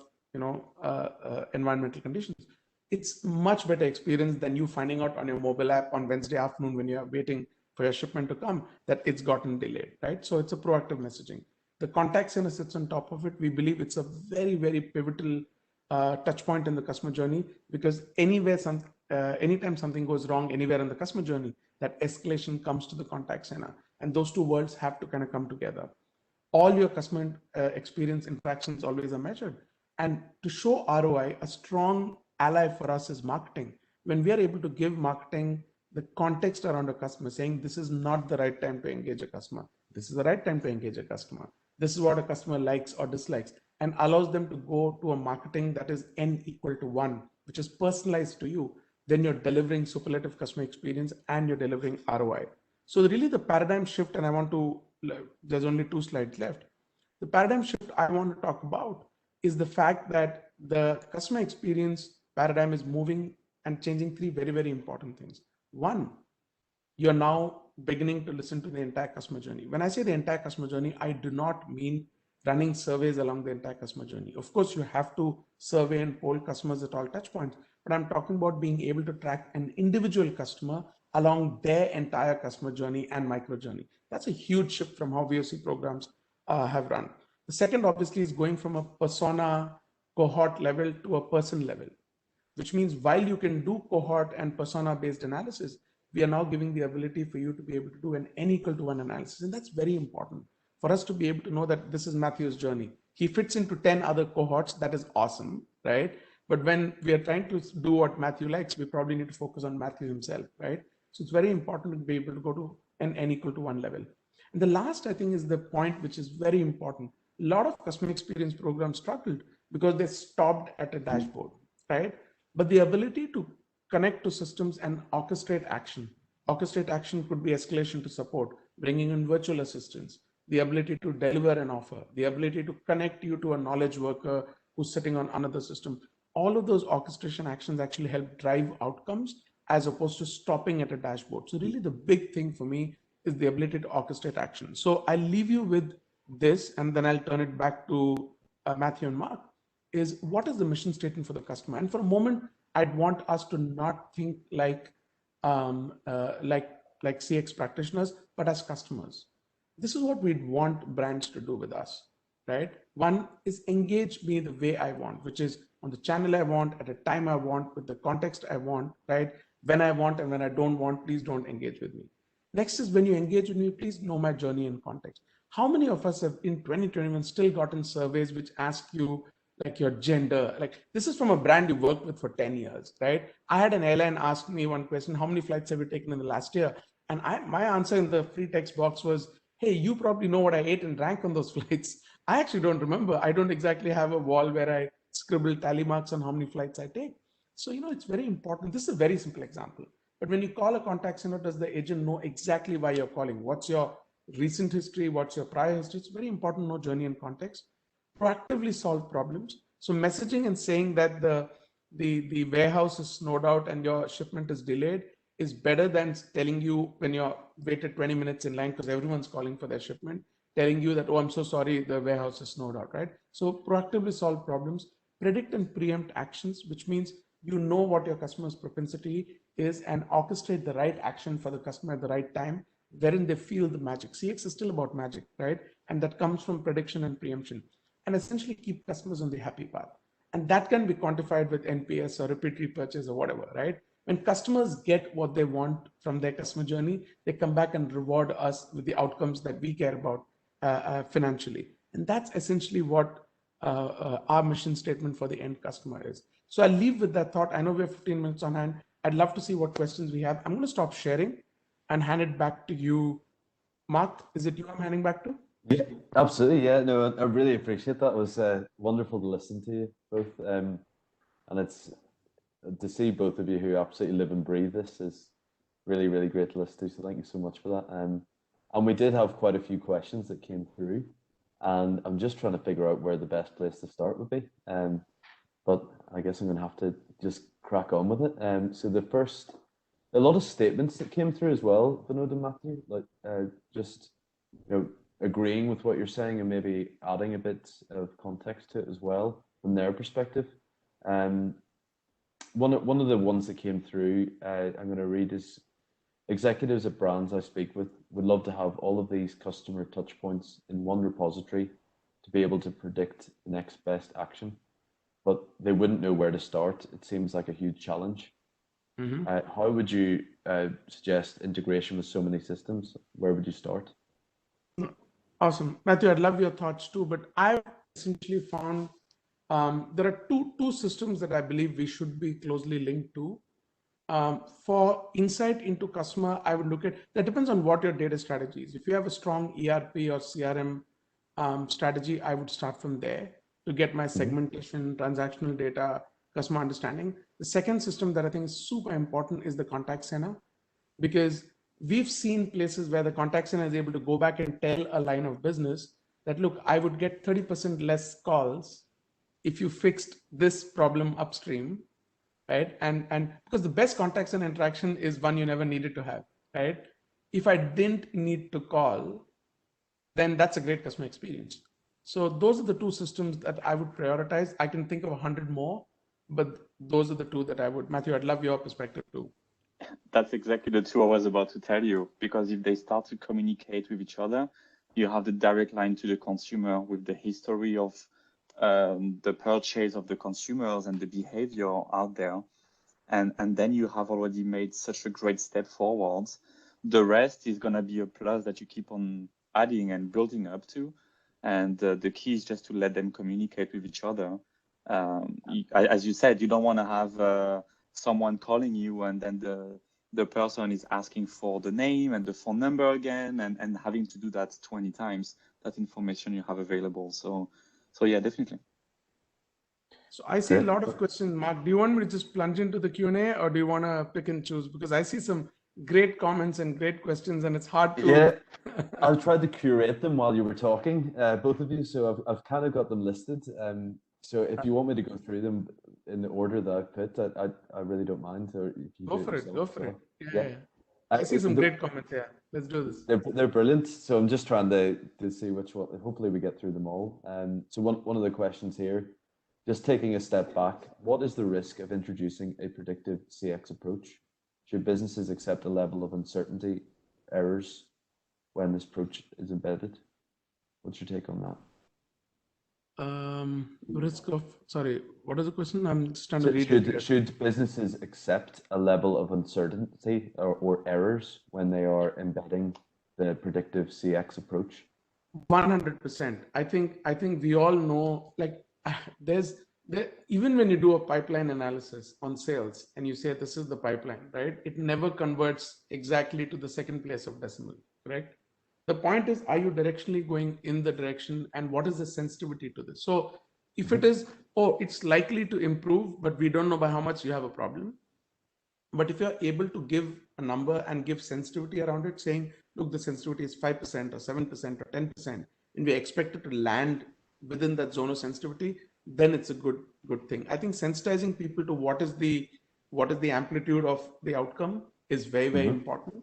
environmental conditions. It's much better experience than you finding out on your mobile app on Wednesday afternoon when you're waiting for your shipment to come that it's gotten delayed, right? So it's a proactive messaging. The contact center sits on top of it. We believe it's a very, very pivotal touch point in the customer journey, because anytime something goes wrong anywhere in the customer journey, that escalation comes to the contact center, and those 2 worlds have to kind of come together. All your customer experience interactions always are measured, and to show ROI, a strong ally for us is marketing. When we are able to give marketing the context around a customer, saying this is not the right time to engage a customer, this is the right time to engage a customer, this is what a customer likes or dislikes, and allows them to go to a marketing that is N equal to 1, which is personalized to you, then you're delivering superlative customer experience and you're delivering ROI. So really the paradigm shift, and I want to, there's only 2 slides left. The paradigm shift I want to talk about is the fact that the customer experience paradigm is moving and changing 3 very, very important things. One, you're now beginning to listen to the entire customer journey. When I say the entire customer journey, I do not mean running surveys along the entire customer journey. Of course, you have to survey and poll customers at all touch points, but I'm talking about being able to track an individual customer along their entire customer journey and micro journey. That's a huge shift from how VOC programs have run. The second, obviously, is going from a persona cohort level to a person level, which means while you can do cohort and persona based analysis, we are now giving the ability for you to be able to do an N equal to 1 analysis. And that's very important for us to be able to know that this is Matthew's journey. He fits into 10 other cohorts. That is awesome, right? But when we are trying to do what Matthew likes, we probably need to focus on Matthew himself, right? So it's very important to be able to go to an N equal to 1 level. And the last, I think, is the point which is very important. A lot of customer experience programs struggled because they stopped at a dashboard, right? But the ability to connect to systems and orchestrate action. Orchestrate action could be escalation to support, bringing in virtual assistants, the ability to deliver an offer, the ability to connect you to a knowledge worker who's sitting on another system. All of those orchestration actions actually help drive outcomes as opposed to stopping at a dashboard. So really the big thing for me is the ability to orchestrate action. So I'll leave you with this, and then I'll turn it back to Matthew and Mark, is what is the mission statement for the customer? And for a moment, I'd want us to not think like CX practitioners, but as customers. This is what we'd want brands to do with us, right? One is engage me the way I want, which is on the channel I want, at a time I want, with the context I want, right? When I want and when I don't want, please don't engage with me. Next is when you engage with me, please know my journey and context. How many of us have in 2021 still gotten surveys which ask you like your gender? Like this is from a brand you worked with for 10 years, right? I had an airline ask me one question: how many flights have you taken in the last year? And my answer in the free text box was, hey, you probably know what I ate and drank on those flights. I actually don't remember. I don't exactly have a wall where I scribble tally marks on how many flights I take. So, it's very important. This is a very simple example. But when you call a contact center, does the agent know exactly why you're calling? What's your recent history? What's your prior history? It's very important to know journey and context. Proactively solve problems. So messaging and saying that the warehouse is snowed out and your shipment is delayed is better than telling you when you're waited 20 minutes in line because everyone's calling for their shipment, telling you that, oh, I'm so sorry, the warehouse is snowed out, right? So proactively solve problems, predict and preempt actions, which means you know what your customer's propensity is and orchestrate the right action for the customer at the right time, wherein they feel the magic. CX is still about magic, right? And that comes from prediction and preemption, and essentially keep customers on the happy path. And that can be quantified with NPS or repeat repurchase or whatever, right? When customers get what they want from their customer journey, they come back and reward us with the outcomes that we care about financially. And that's essentially what our mission statement for the end customer is. So I'll leave with that thought. I know we have 15 minutes on hand. I'd love to see what questions we have. I'm going to stop sharing and hand it back to you. Mark, is it you I'm handing back to? Yeah, absolutely. Yeah, no, I really appreciate that. It was wonderful to listen to you both. And it's to see both of you who absolutely live and breathe this is really, really great to listen to. So thank you so much for that. And we did have quite a few questions that came through, and I'm just trying to figure out where the best place to start would be. But I guess I'm going to have to just crack on with it. So the first, a lot of statements that came through as well, Vinod and Matthew, like just agreeing with what you're saying and maybe adding a bit of context to it as well from their perspective. One of the ones that came through, I'm going to read is: executives at brands I speak with would love to have all of these customer touch points in one repository to be able to predict the next best action, but they wouldn't know where to start. It seems like a huge challenge. Mm-hmm. How would you suggest integration with so many systems? Where would you start? Awesome. Matthew, I'd love your thoughts too, but I essentially found there are two systems that I believe we should be closely linked to. For insight into customer, I would look at, that depends on what your data strategy is. If you have a strong ERP or CRM strategy, I would start from there. to get my segmentation, transactional data, customer understanding. The second system that I think is super important is the contact center, because we've seen places where the contact center is able to go back and tell a line of business that, look, I would get 30% less calls if you fixed this problem upstream, right? And because the best contact center interaction is one you never needed to have, right? If I didn't need to call, then that's a great customer experience. So those are the two systems that I would prioritize. I can think of 100 more, but those are the two that I would. Matthew, I'd love your perspective too. That's exactly the two I was about to tell you, because if they start to communicate with each other, you have the direct line to the consumer with the history of the purchase of the consumers and the behavior out there. And then you have already made such a great step forward. The rest is going to be a plus that you keep on adding and building up to. And the key is just to let them communicate with each other. As you said, you don't want to have someone calling you and then the person is asking for the name and the phone number again and having to do that 20 times, that information you have available. So yeah, definitely. So I see a lot of questions. Mark, do you want me to just plunge into the Q&A, or do you want to pick and choose? Because I see some great comments and great questions, and it's hard to... Yeah, I'll try to curate them while you were talking, both of you. So I've kind of got them listed. So if you want me to go through them in the order that I've put, I really don't mind. Or if you Go for it. Yeah. I see some great comments. Yeah, let's do this. They're brilliant. So I'm just trying to see which one. Hopefully we get through them all. So one of the questions here, just taking a step back, what is the risk of introducing a predictive CX approach? Should businesses accept a level of uncertainty, errors when this approach is embedded? What's your take on that? Risk of, sorry, what is the question? I'm just trying to read it. Should businesses accept a level of uncertainty or errors when they are embedding the predictive CX approach? 100%. I think we all know, like, even when you do a pipeline analysis on sales and you say this is the pipeline, right? It never converts exactly to the second place of decimal, correct? The point is, are you directionally going in the direction, and what is the sensitivity to this? So if it is, it's likely to improve, but we don't know by how much, you have a problem. But if you're able to give a number and give sensitivity around it, saying, look, the sensitivity is 5% or 7% or 10%, and we expect it to land within that zone of sensitivity, then it's a good thing. I think sensitizing people to what is the amplitude of the outcome is very, very important.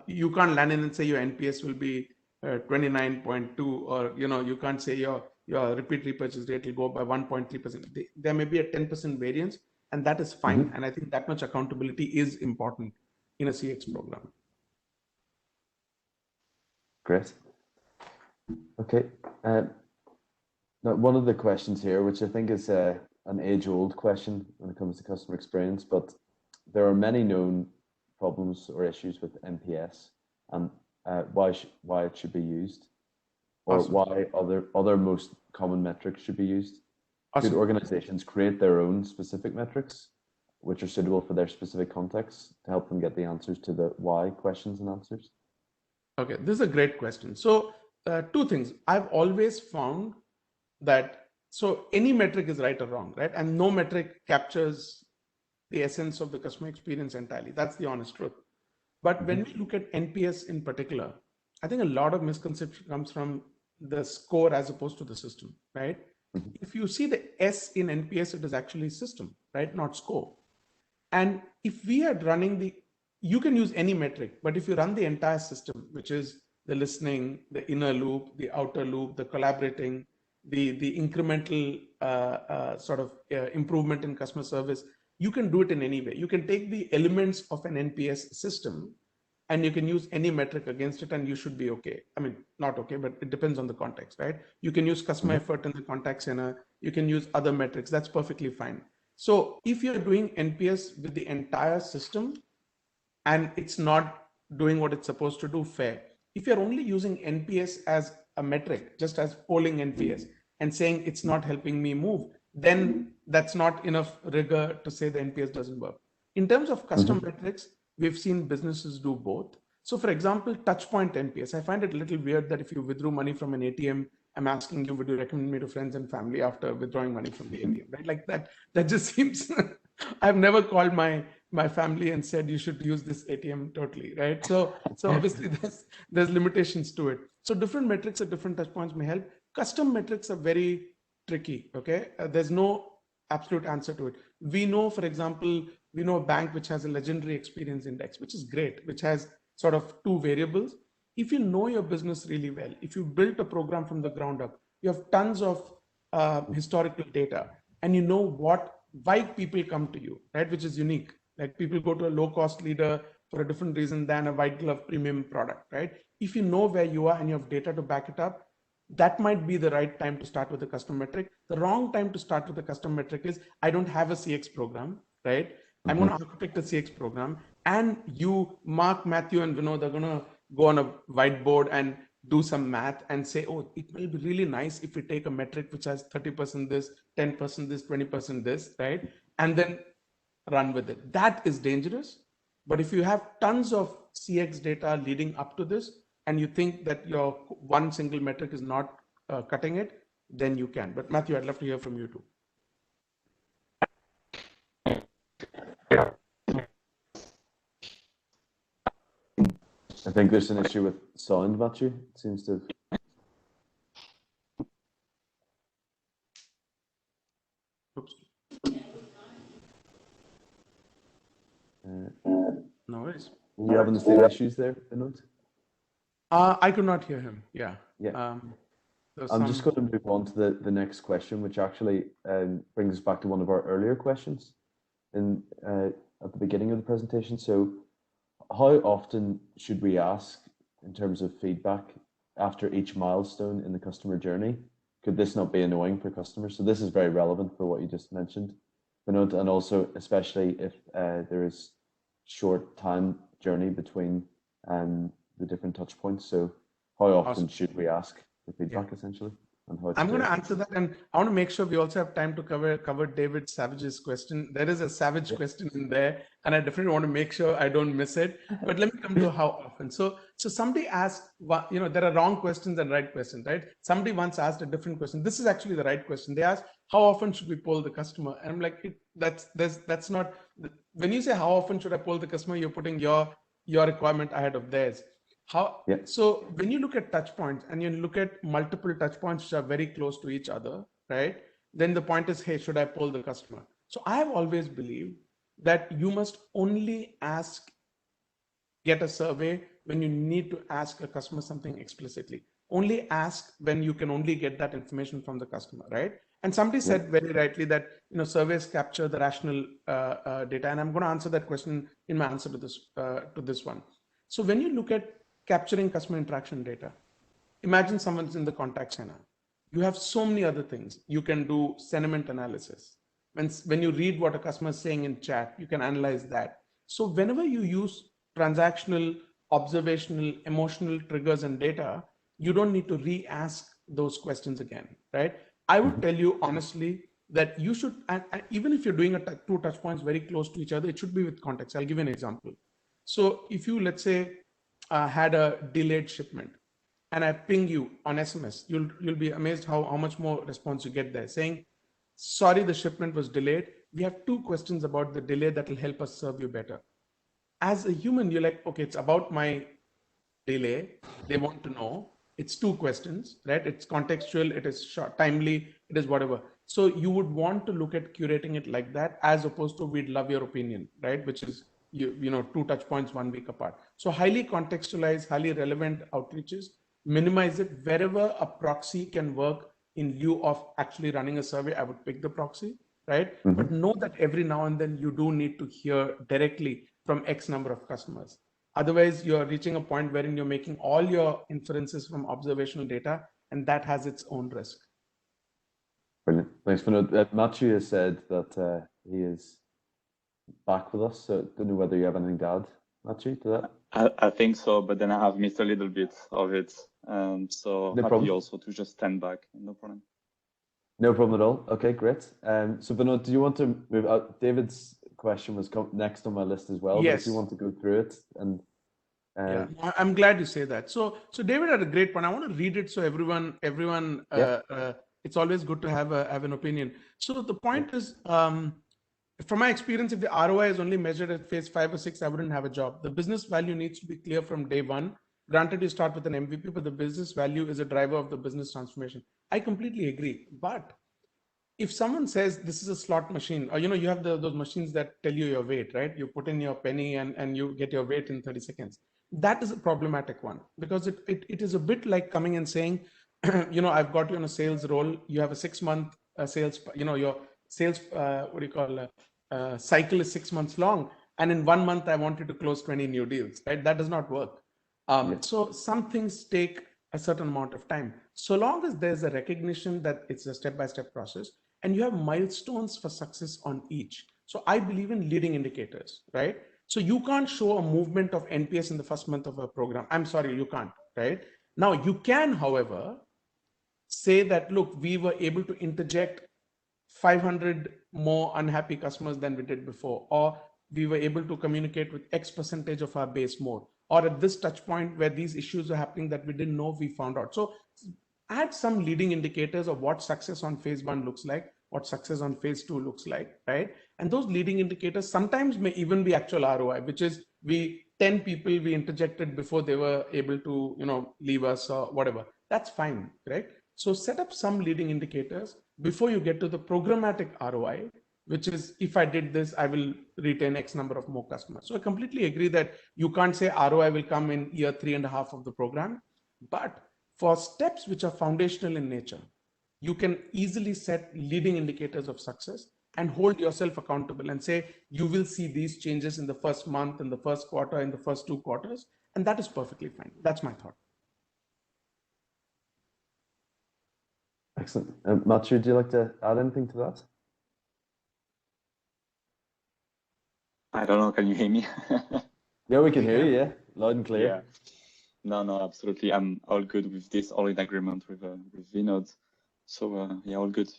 You can't land in and say your NPS will be 29.2, or you can't say your repeat repurchase rate will go by 1.3%. There may be a 10% variance, and that is fine. And I think that much accountability is important in a CX program. Great. Okay. Now, one of the questions here, which I think is an age-old question when it comes to customer experience, but there are many known problems or issues with NPS, and why it should be used, or why other most common metrics should be used. Should organizations create their own specific metrics, which are suitable for their specific context, to help them get the answers to the why questions and answers? Okay, this is a great question. So two things. I've always found that, so any metric is right or wrong, right? And no metric captures the essence of the customer experience entirely. That's the honest truth. But when we look at NPS in particular, I think a lot of misconception comes from the score as opposed to the system, right? If you see the S in NPS, it is actually system, right? Not score. And if we are running you can use any metric, but if you run the entire system, which is the listening, the inner loop, the outer loop, the collaborating, the incremental improvement in customer service, you can do it in any way. You can take the elements of an NPS system and you can use any metric against it, and you should be okay. I mean, not okay, but it depends on the context, right? You can use customer effort in the contact center. You can use other metrics. That's perfectly fine. So if you're doing NPS with the entire system and it's not doing what it's supposed to do, fair. If you're only using NPS as a metric, just as polling NPS, and saying it's not helping me move, then that's not enough rigor to say the NPS doesn't work. In terms of custom metrics, we've seen businesses do both. So for example, touchpoint NPS, I find it a little weird that if you withdrew money from an ATM I'm asking you, would you recommend me to friends and family after withdrawing money from the ATM, right? Like that just seems, I've never called my family and said you should use this ATM totally, right? So obviously there's limitations to it. So different metrics at different touch points may help. Custom metrics are very tricky, okay? There's no absolute answer to it. We know, for example, we know a bank which has a legendary experience index, which is great, which has sort of two variables. If you know your business really well, if you built a program from the ground up, you have tons of historical data, and you know why people come to you, right? Which is unique. Like people go to a low-cost leader for a different reason than a white glove premium product, right? If you know where you are and you have data to back it up, that might be the right time to start with a custom metric. The wrong time to start with a custom metric is I don't have a CX program, right? I'm going to architect a CX program, and you, Mark, Matthew, and Vinod are going to go on a whiteboard and do some math and say, oh, it will be really nice if we take a metric which has 30% this, 10% this, 20% this, right? And then run with it. That is dangerous. But if you have tons of CX data leading up to this, and you think that your one single metric is not cutting it, then you can. But Matthew, I'd love to hear from you too. I think there's an issue with sound, Matthew. It seems to have... Oops. No worries. Are you having the same issues there, Vinod? I could not hear him. Yeah. Yeah. I'm just going to move on to the next question, which actually brings us back to one of our earlier questions at the beginning of the presentation. So how often should we ask in terms of feedback after each milestone in the customer journey? Could this not be annoying for customers? So this is very relevant for what you just mentioned, Vinod, and also especially if there is short time journey between the different touch points. So how often should we ask for feedback essentially? And how I'm going to answer that, and I want to make sure we also have time to cover David Savage's question. There is a Savage question in there, and I definitely want to make sure I don't miss it. But let me come to how often. So somebody asked, there are wrong questions and right questions, right? Somebody once asked a different question. This is actually the right question. They asked, how often should we poll the customer? And I'm like, that's not. When you say how often should I poll the customer, you're putting your requirement ahead of theirs. So when you look at touch points and you look at multiple touch points which are very close to each other, right? Then the point is, hey, should I poll the customer? So I have always believed that you must only get a survey when you need to ask a customer something explicitly. Only ask when you can only get that information from the customer, right? And somebody said very rightly that surveys capture the rational data, and I'm going to answer that question in my answer to this one. So when you look at capturing customer interaction data, imagine someone's in the contact center. You have so many other things. You can do sentiment analysis. When you read what a customer is saying in chat, you can analyze that. So whenever you use transactional, observational, emotional triggers and data, you don't need to re-ask those questions again, right? I would tell you honestly that you should, and even if you're doing two touch points very close to each other, it should be with context. I'll give you an example. So if you, let's say, had a delayed shipment and I ping you on SMS, you'll be amazed how much more response you get there saying, sorry, the shipment was delayed. We have two questions about the delay that will help us serve you better. As a human, you're like, okay, it's about my delay. They want to know. It's two questions, right? It's contextual, it is short, timely, it is whatever. So you would want to look at curating it like that, as opposed to we'd love your opinion, right? Which is, two touch points 1 week apart. So highly contextualized, highly relevant outreaches, minimize it. Wherever a proxy can work in lieu of actually running a survey, I would pick the proxy, right? Mm-hmm. But know that every now and then you do need to hear directly from X number of customers. Otherwise, you're reaching a point wherein you're making all your inferences from observational data, and that has its own risk. Brilliant. Thanks, Vinod. Matthew has said that he is back with us, so I don't know whether you have anything to add, Matthew, to that? I think so, but then I have missed a little bit of it. So no happy problem. Also to just stand back. No problem. No problem at all. Okay, great. So Vinod, do you want to move out? David's question was next on my list as well. Yes. But if you want to go through it and Yeah, I'm glad you say that. So David had a great point. I want to read it so everyone, it's always good to have an opinion. So the point is, from my experience, if the ROI is only measured at phase 5 or 6, I wouldn't have a job. The business value needs to be clear from day one. Granted, you start with an MVP, but the business value is a driver of the business transformation. I completely agree. But if someone says this is a slot machine, or you have those machines that tell you your weight, right? You put in your penny and you get your weight in 30 seconds. That is a problematic one, because it is a bit like coming and saying, I've got you on a sales role. You have a 6-month sales, your sales, cycle is 6 months long. And in 1 month, I want you to close 20 new deals, right? That does not work. So some things take a certain amount of time. So long as there's a recognition that it's a step-by-step process, and you have milestones for success on each. So I believe in leading indicators, right? So you can't show a movement of NPS in the first month of a program. I'm sorry, you can't, right? Now you can, however, say that, look, we were able to interject 500 more unhappy customers than we did before, or we were able to communicate with X percentage of our base more, or at this touch point where these issues are happening that we didn't know, we found out. So add some leading indicators of what success on phase 1 looks like, what success on phase 2 looks like, right? And those leading indicators sometimes may even be actual ROI, which is 10 people we interjected before they were able to, leave us or whatever. That's fine, right? So set up some leading indicators before you get to the programmatic ROI, which is, if I did this, I will retain X number of more customers. So I completely agree that you can't say ROI will come in year 3.5 of the program, but for steps which are foundational in nature, you can easily set leading indicators of success and hold yourself accountable and say, you will see these changes in the first month, in the first quarter, in the first 2 quarters. And that is perfectly fine. That's my thought. Excellent. Matthew, do you like to add anything to that? I don't know. Can you hear me? Yeah, we can hear you. Yeah, loud and clear. Yeah. No, absolutely. I'm all good with this, all in agreement with Vinod. So yeah, all good.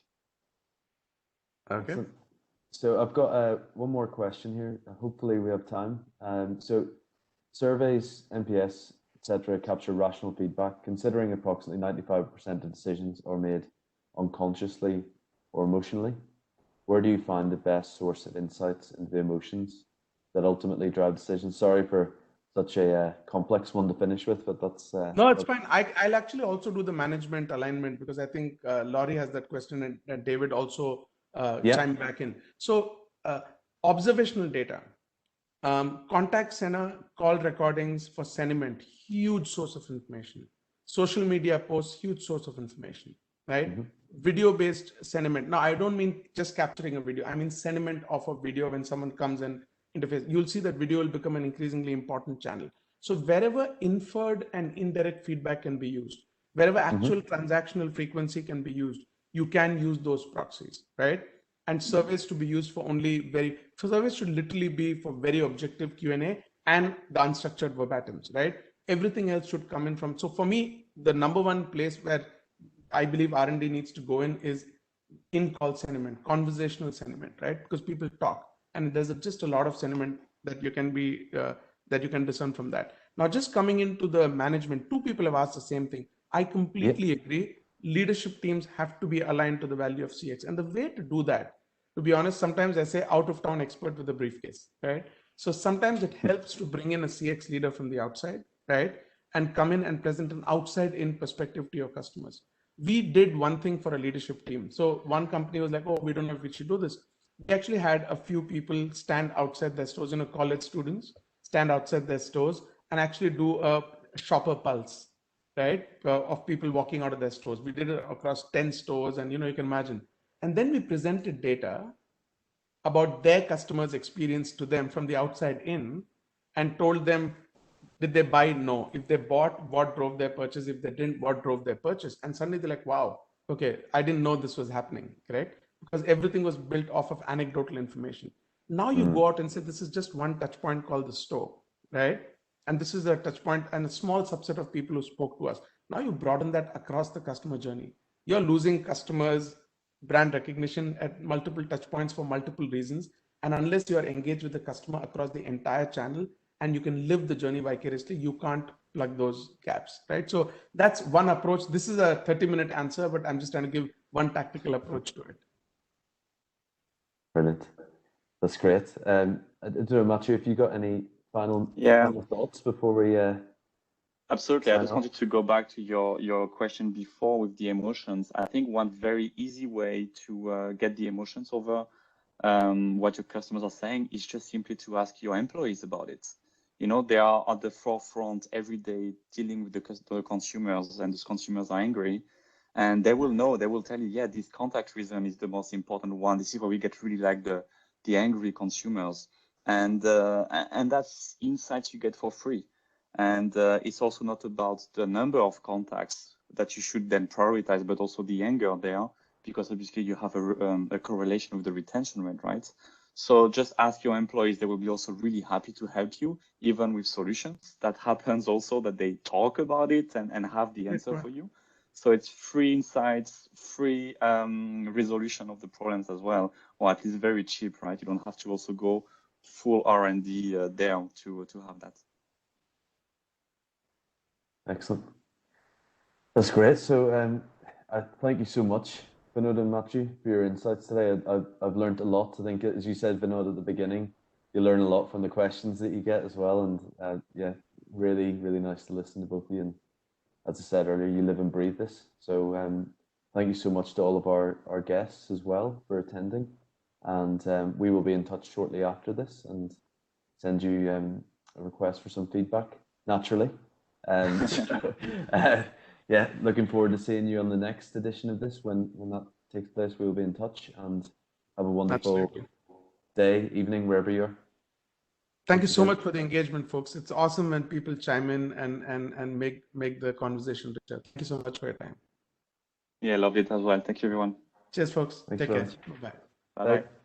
Okay. Excellent. So I've got one more question here. Hopefully we have time. So surveys, NPS, etc., capture rational feedback. Considering approximately 95% of decisions are made unconsciously or emotionally, where do you find the best source of insights into the emotions that ultimately drive decisions? Sorry for such a complex one to finish with, but that's no, it's fine. I'll actually also do the management alignment, because I think Laurie has that question, and David also chimed back in. So observational data, contact center call recordings for sentiment, huge source of information. Social media posts, huge source of information, right? Video-based sentiment. Now, I don't mean just capturing a video. I mean sentiment of a video when someone comes in interface. You'll see that video will become an increasingly important channel. So wherever inferred and indirect feedback can be used, wherever actual transactional frequency can be used, you can use those proxies, right? And surveys to be used for surveys should literally be for very objective Q&A and the unstructured verbatims, right? Everything else should come in from. So for me, the number one place where I believe R&D needs to go in is in-call sentiment, conversational sentiment, right? Because people talk, and there's just a lot of sentiment that you can discern from that. Now, just coming into the management, 2 people have asked the same thing. I completely agree. Leadership teams have to be aligned to the value of CX, and the way to do that, to be honest, sometimes I say out of town expert with a briefcase, right? So sometimes it helps to bring in a CX leader from the outside, right? And come in and present an outside in perspective to your customers. We did one thing for a leadership team. So one company was like, oh, we don't know if we should do this. We actually had a few people stand outside their stores, college students stand outside their stores and actually do a shopper pulse, right? Of people walking out of their stores. We did it across 10 stores, and you can imagine. And then we presented data about their customers' experience to them from the outside in, and told them, did they buy? No. If they bought, what drove their purchase? If they didn't, what drove their purchase? And suddenly they're like, wow, okay, I didn't know this was happening, correct? Because everything was built off of anecdotal information. Now you go out and say, this is just one touch point called the store, right? And this is a touch point and a small subset of people who spoke to us. Now you broaden that across the customer journey. You're losing customers' brand recognition at multiple touch points for multiple reasons. And unless you are engaged with the customer across the entire channel, and you can live the journey vicariously, you can't plug those gaps, right? So that's one approach. This is a 30-minute answer, but I'm just trying to give one tactical approach to it. Brilliant. That's great. I don't know, Matthew, if you got any final thoughts before we Absolutely. I just off? wanted to go back to your question before with the emotions. I think one very easy way to get the emotions over what your customers are saying is just simply to ask your employees about it. You know, they are at the forefront every day dealing with the consumers, and those consumers are angry. And they will know, they will tell you, yeah, this contact reason is the most important one. This is where we get really like the angry consumers. And that's insights you get for free. And it's also not about the number of contacts that you should then prioritize, but also the anger there, because obviously you have a correlation with the retention rate, right? So just ask your employees, they will be also really happy to help you, even with solutions. That happens also that they talk about it and have the answer for you. So it's free insights, free resolution of the problems as well, or at least very cheap, right? You don't have to also go full R&D there to have that. Excellent. That's great. So I thank you so much, Vinod and Matthew, for your insights today. I've learned a lot. I think, as you said, Vinod, at the beginning, you learn a lot from the questions that you get as well. And yeah, really, really nice to listen to both of you. And as I said earlier, you live and breathe this. So thank you so much to all of our guests as well for attending. And we will be in touch shortly after this and send you a request for some feedback, naturally. Yeah, looking forward to seeing you on the next edition of this. When that takes place, we will be in touch, and have a wonderful day, evening, wherever you are. Thank you so much for the engagement, folks. It's awesome when people chime in and make the conversation richer. Thank you so much for your time. Yeah, loved it as well. Thank you, everyone. Cheers, folks. Thanks, Take care. friends. Bye-bye. Bye-bye.